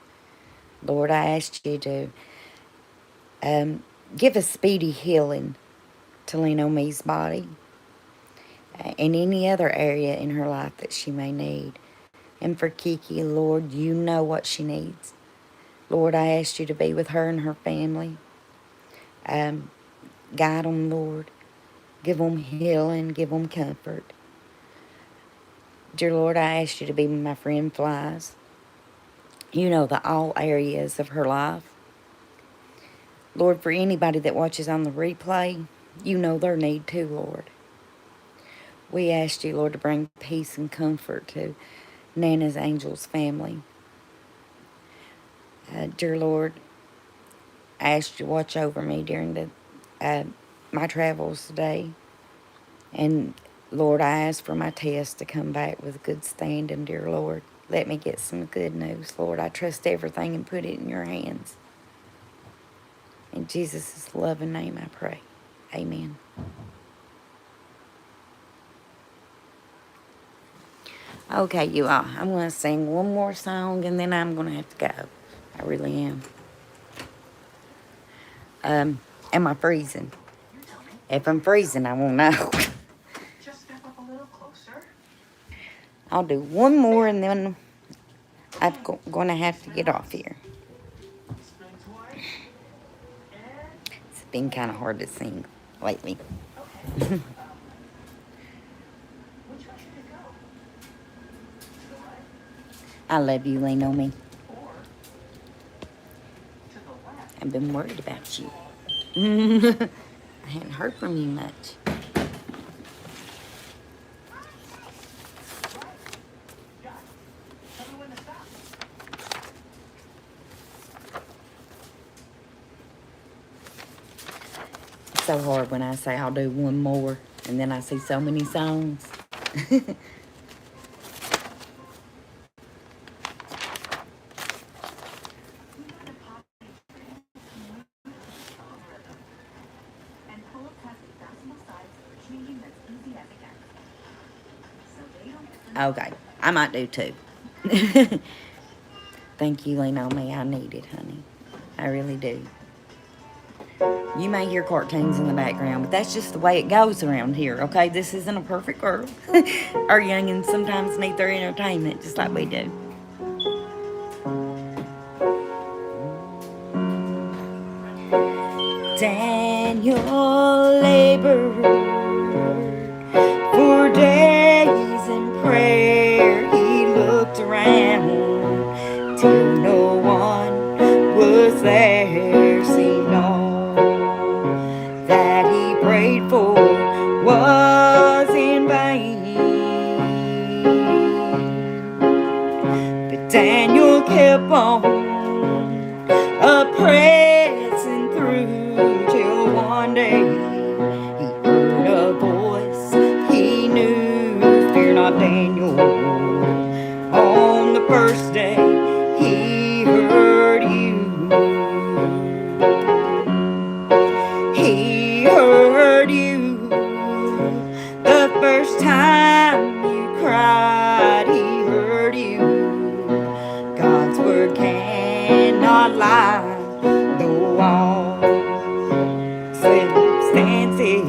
Lord, I asked you to give a speedy healing to Lena Me's body and any other area in her life that she may need. And for Kiki, Lord, you know what she needs. Lord, I asked you to be with her and her family. Guide them, Lord. Give them healing. Give them comfort. Dear Lord, I asked you to be with my friend Flies. You know the all areas of her life. Lord, for anybody that watches on the replay, you know their need too, Lord. We asked you, Lord, to bring peace and comfort to Nana's Angel's family. Dear Lord, I asked you to watch over me during my travels today. And Lord, I ask for my test to come back with good standing, dear Lord. Let me get some good news, Lord. I trust everything and put it in your hands. In Jesus' loving name I pray. Amen. Okay, you all. I'm going to sing one more song and then I'm going to have to go. I really am. Am I freezing? If I'm freezing, I won't know. Just step up a little closer. I'll do one more and then I'm going to have to get off here. Spin twice. And It's been kind of hard to sing lately. okay. Which way should it go? To the right I love you, lean on me. or to the left? I've been worried about you. I hadn't heard from you much. Got it. Tell me when to stop. It's so hard when I say I'll do one more and then I see so many songs. And pull-ups has adjustable sides for changing that's easy as it gets. So they don't get Okay, I might do two. Thank you, lean on me. I need it, honey. I really do. You may hear cartoons in the background, but that's just the way it goes around here, okay? This isn't a perfect world. Our youngins sometimes need their entertainment just like we do. Daniel labored for days in prayer. He looked around till no one was there. Seemed all that he prayed for was in vain. But Daniel kept on pressing through till one day he heard a voice he knew. Fear not, Daniel. On the first day he heard you. He heard you the first time you cried. He heard you. God's word cannot lie. Though all circumstances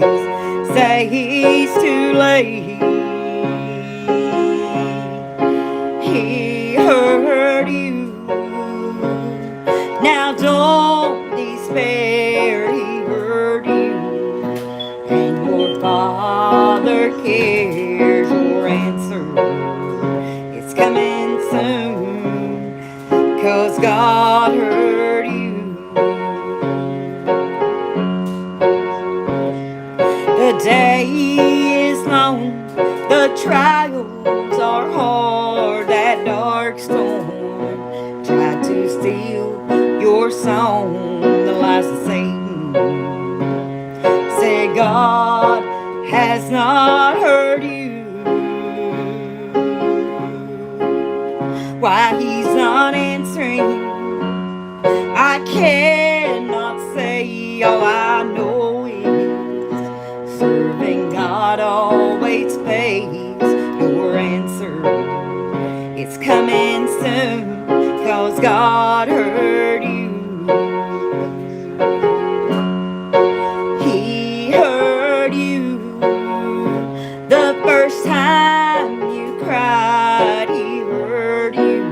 say he's too late, he heard you. Now don't despair. He heard you, and your Father cares. Your answer is coming soon, 'cause God heard you. The day is long, the trials are hard. That dark storm tried to steal your song. The lies of Satan said God has not heard you. Why he's not answering, I cannot say. All I know is serving God always pays. Your answer is coming soon, 'cause God heard you. He heard you the first time you cried. He heard you.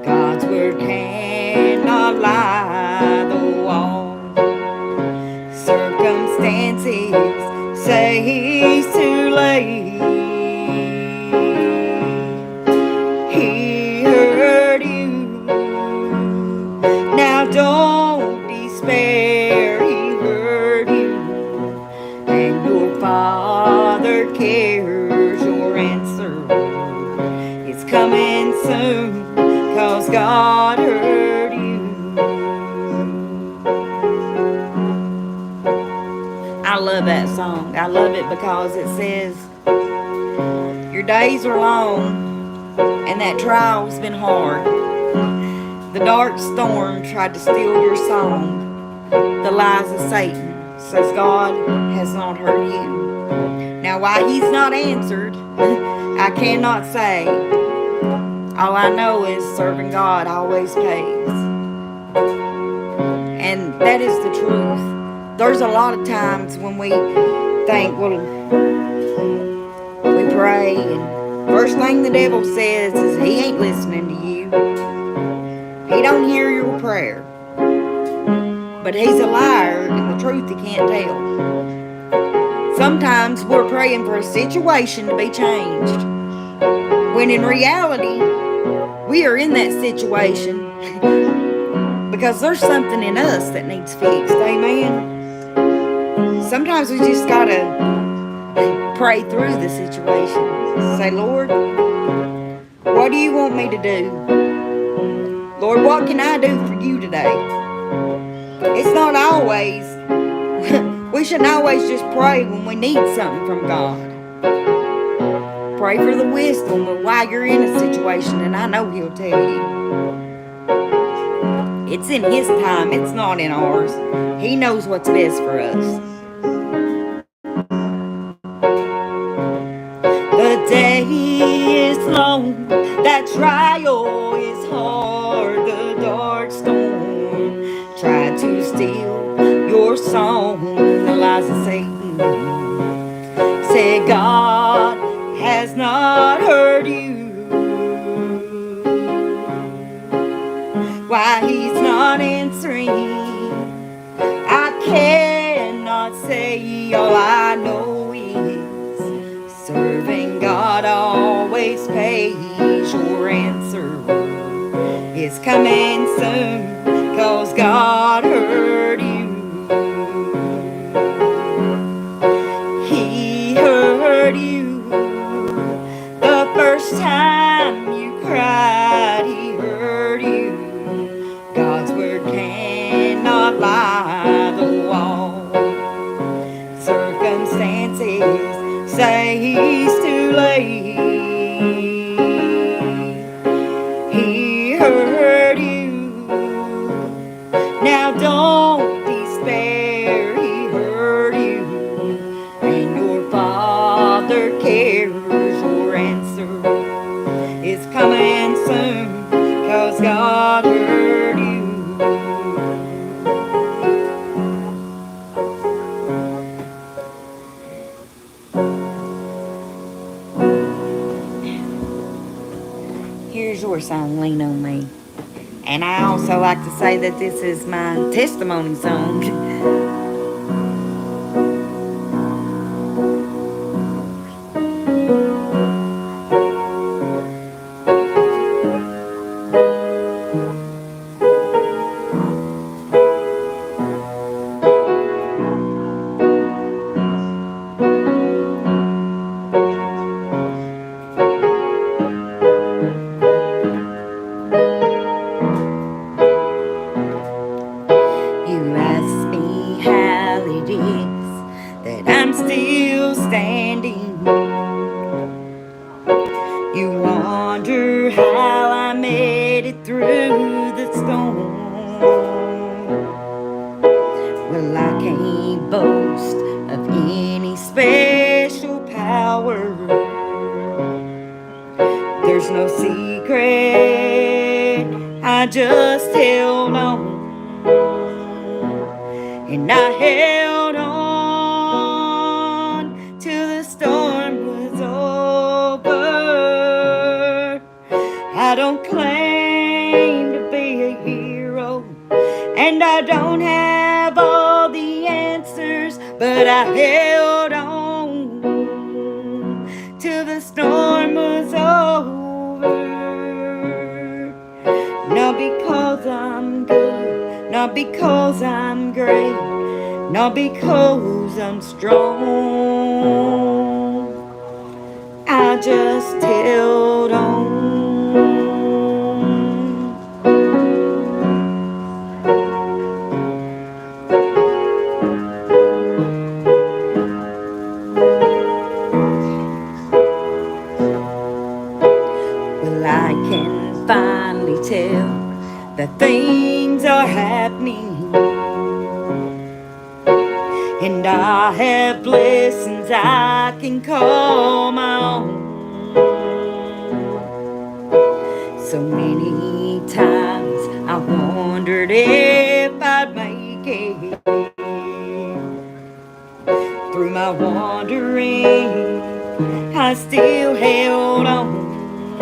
God's word cannot lie. Though all circumstances say he's too late, he heard you. Now don't despair. He heard you, and your Father cares. Your answer is coming soon, 'cause God heard you. I love that song. I love it because it says your days are long and that trial's been hard. The dark storm tried to steal your song. The lies of Satan says God has not heard you. Now why he's not answered, I cannot say. All I know is serving God always pays. And that is the truth. There's a lot of times when we think, well, we pray, and first thing the devil says is he ain't listening to you. He don't hear your prayer. But he's a liar, and the truth he can't tell. Sometimes we're praying for a situation to be changed, when in reality, we are in that situation because there's something in us that needs fixed. Amen. Sometimes we just gotta pray through the situation. Say, Lord, what do you want me to do? Lord, what can I do for you today? It's not always, we shouldn't always just pray when we need something from God. Pray for the wisdom of why you're in a situation, and I know He'll tell you. It's in His time, it's not in ours. He knows what's best for us. The day is long, that trial is hard, the dark storm tried to steal your song. The lies of Satan said God has not heard you. Why He's not answering, I cannot say. All I know is serving God always pays. Your answer is coming soon, 'cause God heard you. He heard you the first time you cried. He heard you. God's word cannot lie. The wall circumstances say He's too late. He heard you. Now don't despair. He heard you, and your Father cares. Your answer is coming soon, 'cause God heard you. Here's your song, Lean on Me. And I also like to say that this is my testimony song. You ask me how it is that I'm still standing. You wonder how I made it through the storm. Well, I can't boast of any special power. There's no secret, I just held on. And I held on till the storm was over. I don't claim to be a hero, and I don't have all the answers, but I held on till the storm was over. Not because I'm good, not because I'm great, not because I'm strong. I just held on. Well, I can finally tell that things are happening, and I have blessings I can call my own. So many times I wondered if I'd make it. Through my wandering, I still held on.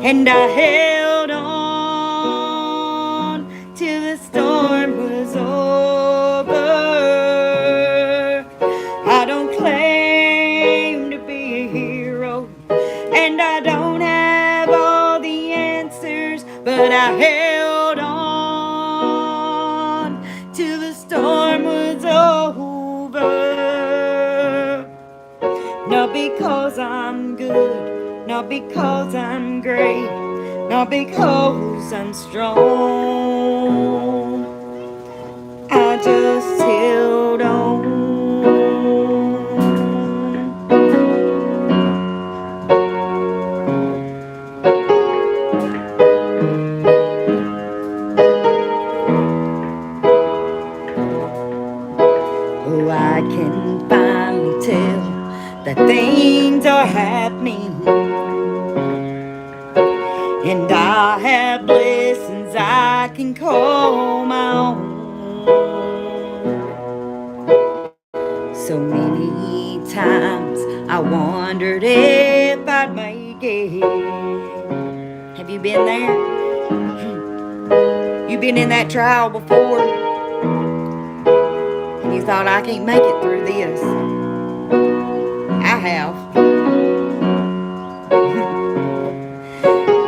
And I held on till the storm was over. I don't claim to be a hero, and I don't have all the answers, but I held on till the storm was over. Not because I'm good, not because I'm great, not because I'm strong. I just held on. Oh, I can finally tell that things are happening, and I have blessings I can call my own. So many times I wondered if I'd make it. Have you been there? You been in that trial before, and you thought, I can't make it through this. I have.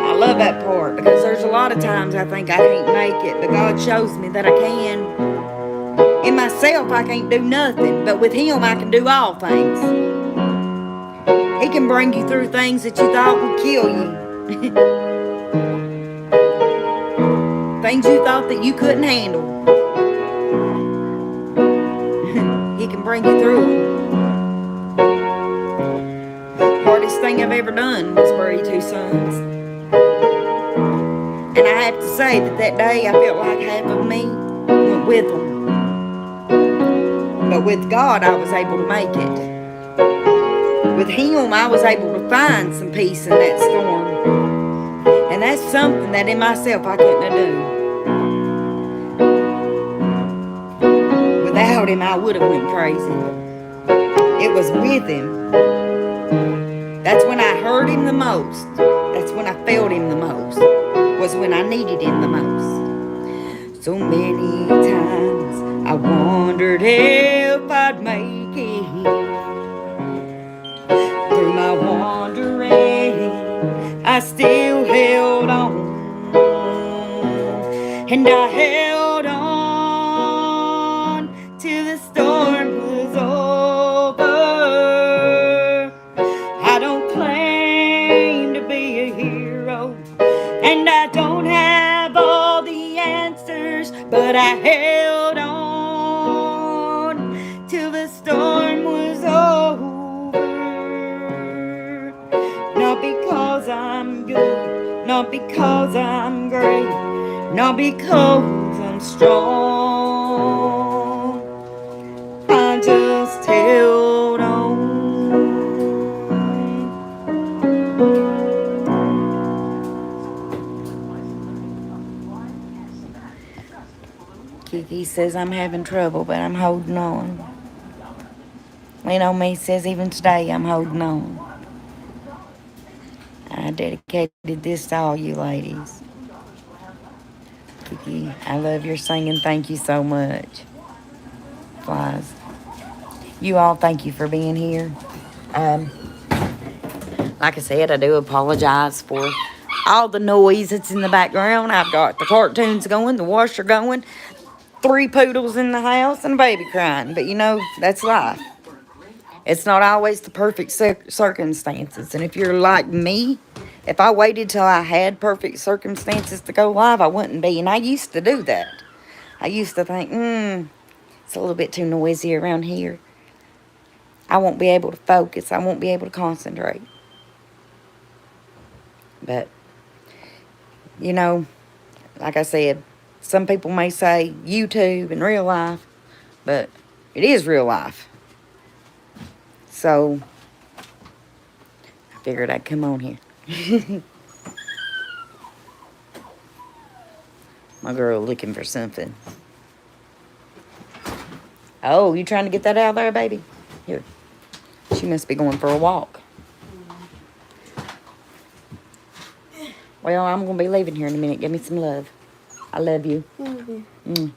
I love that part, because there's a lot of times I think I can't make it, but God shows me that I can. In myself, I can't do nothing, but with Him, I can do all things. He can bring you through things that you thought would kill you. Things you thought that you couldn't handle. He can bring you through them. Hardest thing I've ever done was bury 2 sons. And I have to say that day I felt like half of me went with them. But with God, I was able to make it. With Him, I was able to find some peace in that storm. And that's something that in myself I couldn't have done. Without Him, I would have went crazy. It was with Him. That's when I heard Him the most. That's when I felt Him the most. Was when I needed Him the most. So many times I wondered if I'd make it. Through my wandering, I still held on. And I held on till the storm was over. I don't claim to be a hero, and I don't have all the answers, but I held on till the storm was over. Not because I'm good, not because I'm great, not because I'm strong. I just held on. Kiki says I'm having trouble, but I'm holding on. Leno Me says even today I'm holding on. I dedicated this to all you ladies. Kiki, I love your singing. Thank you so much. Flies. You all, thank you for being here. Like I said, I do apologize for all the noise that's in the background. I've got the cartoons going, the washer going, 3 poodles in the house, and a baby crying. But you know, that's life. It's not always the perfect circumstances. And if you're like me, if I waited till I had perfect circumstances to go live, I wouldn't be. And I used to do that. I used to think, it's a little bit too noisy around here. I won't be able to focus. I won't be able to concentrate. But, you know, like I said, some people may say YouTube and real life, but it is real life. So, I figured I'd come on here. My girl looking for something. Oh, you trying to get that out of there, baby? Here. She must be going for a walk. Well, I'm going to be leaving here in a minute. Give me some love. I love you. Mm.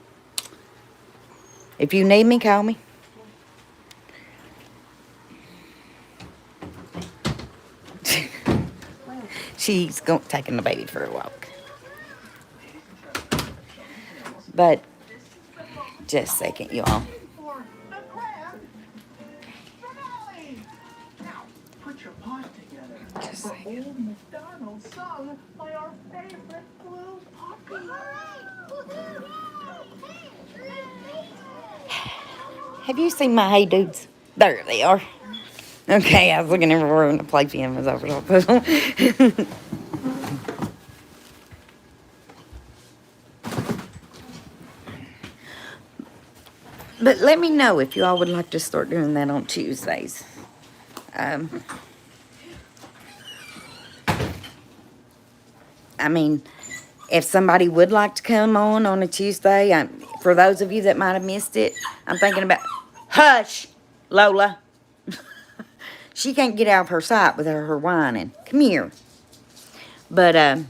If you need me, call me. She's taking the baby for a walk. But, just a second, y'all. For the grand finale. Now, put your paws together for Old MacDonald sung by our favorite blue puppy. Have you seen my Hey Dudes? There they are. Okay, I was looking everywhere when the playpen was over. But let me know if you all would like to start doing that on Tuesdays. I mean, if somebody would like to come on a Tuesday, for those of you that might have missed it, I'm thinking about... Hush, Lola. She can't get out of her sight with her whining. Come here. But I'm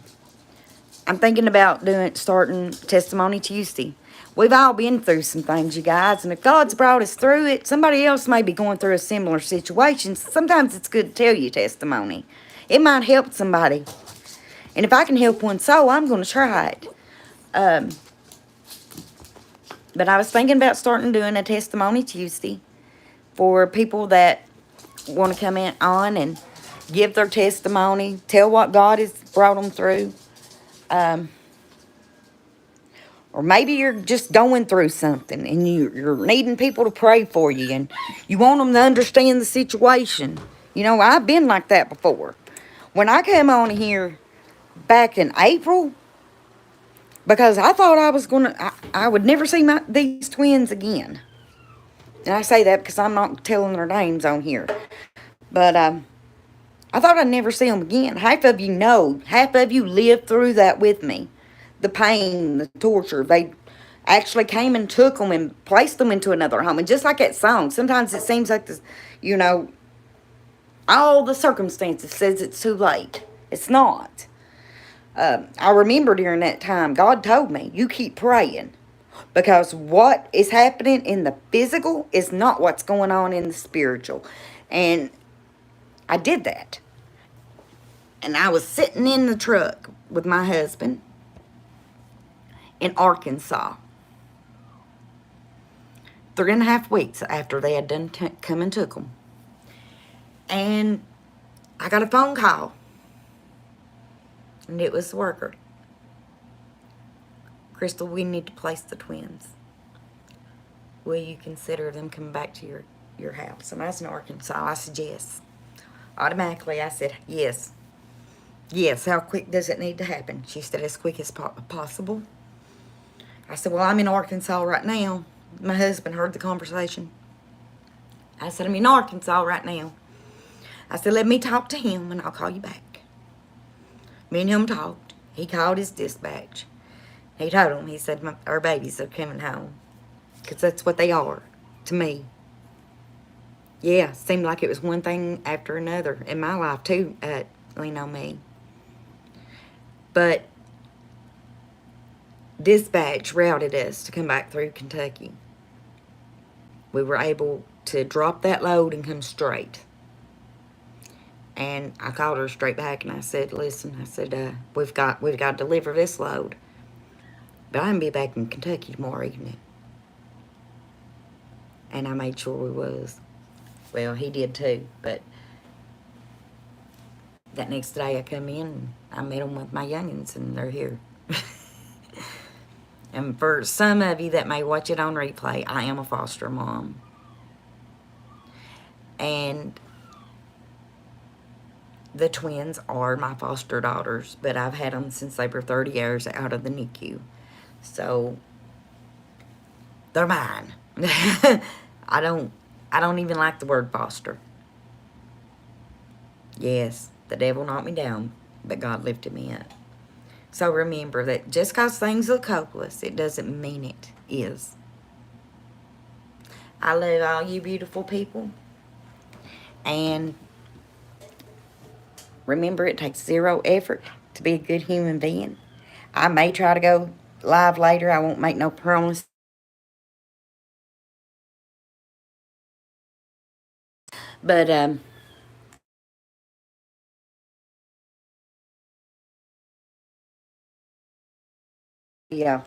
thinking about starting Testimony Tuesday. We've all been through some things, you guys, and if God's brought us through it, somebody else may be going through a similar situation. Sometimes it's good to tell you testimony. It might help somebody. And if I can help one soul, I'm going to try it. But I was thinking about starting doing a Testimony Tuesday for people that want to come on and give their testimony, tell what God has brought them through. Or maybe you're just going through something and you're needing people to pray for you and you want them to understand the situation. You know, I've been like that before. When I came on here back in April, because I thought I would never see these twins again. And I say that because I'm not telling their names on here. But I thought I'd never see them again. Half of you know. Half of you lived through that with me. The pain, the torture. They actually came and took them and placed them into another home. And just like that song, sometimes it seems like, all the circumstances says it's too late. It's not. I remember during that time, God told me, you keep praying. Because what is happening in the physical is not what's going on in the spiritual. And I did that. And I was sitting in the truck with my husband in Arkansas. 3.5 weeks after they had done come and took them. And I got a phone call. And it was the worker. Crystal, we need to place the twins. Will you consider them coming back to your house? And I was in Arkansas. I said yes. Automatically, I said yes. Yes, how quick does it need to happen? She said as quick as possible. I said, well, I'm in Arkansas right now. My husband heard the conversation. I said, I'm in Arkansas right now. I said, let me talk to him and I'll call you back. Me and him talked. He called his dispatch. He told him, he said, our babies are coming home. Because that's what they are to me. Yeah, seemed like it was one thing after another in my life too, lean on me. But dispatch routed us to come back through Kentucky. We were able to drop that load and come straight. And I called her straight back and I said, listen, I said, we've got to deliver this load. But I'm going to be back in Kentucky tomorrow evening. And I made sure we was. Well, he did too, but that next day I come in and I met them with my youngins and they're here. And for some of you that may watch it on replay, I am a foster mom. And the twins are my foster daughters, but I've had them since they were 30 years out of the NICU. So they're mine. I don't even like the word foster. Yes, the devil knocked me down, but God lifted me up. So remember that just because things look hopeless, it doesn't mean it is. I love all you beautiful people. And remember, it takes zero effort to be a good human being. I may try to go live later. I won't make no promise. But, yeah.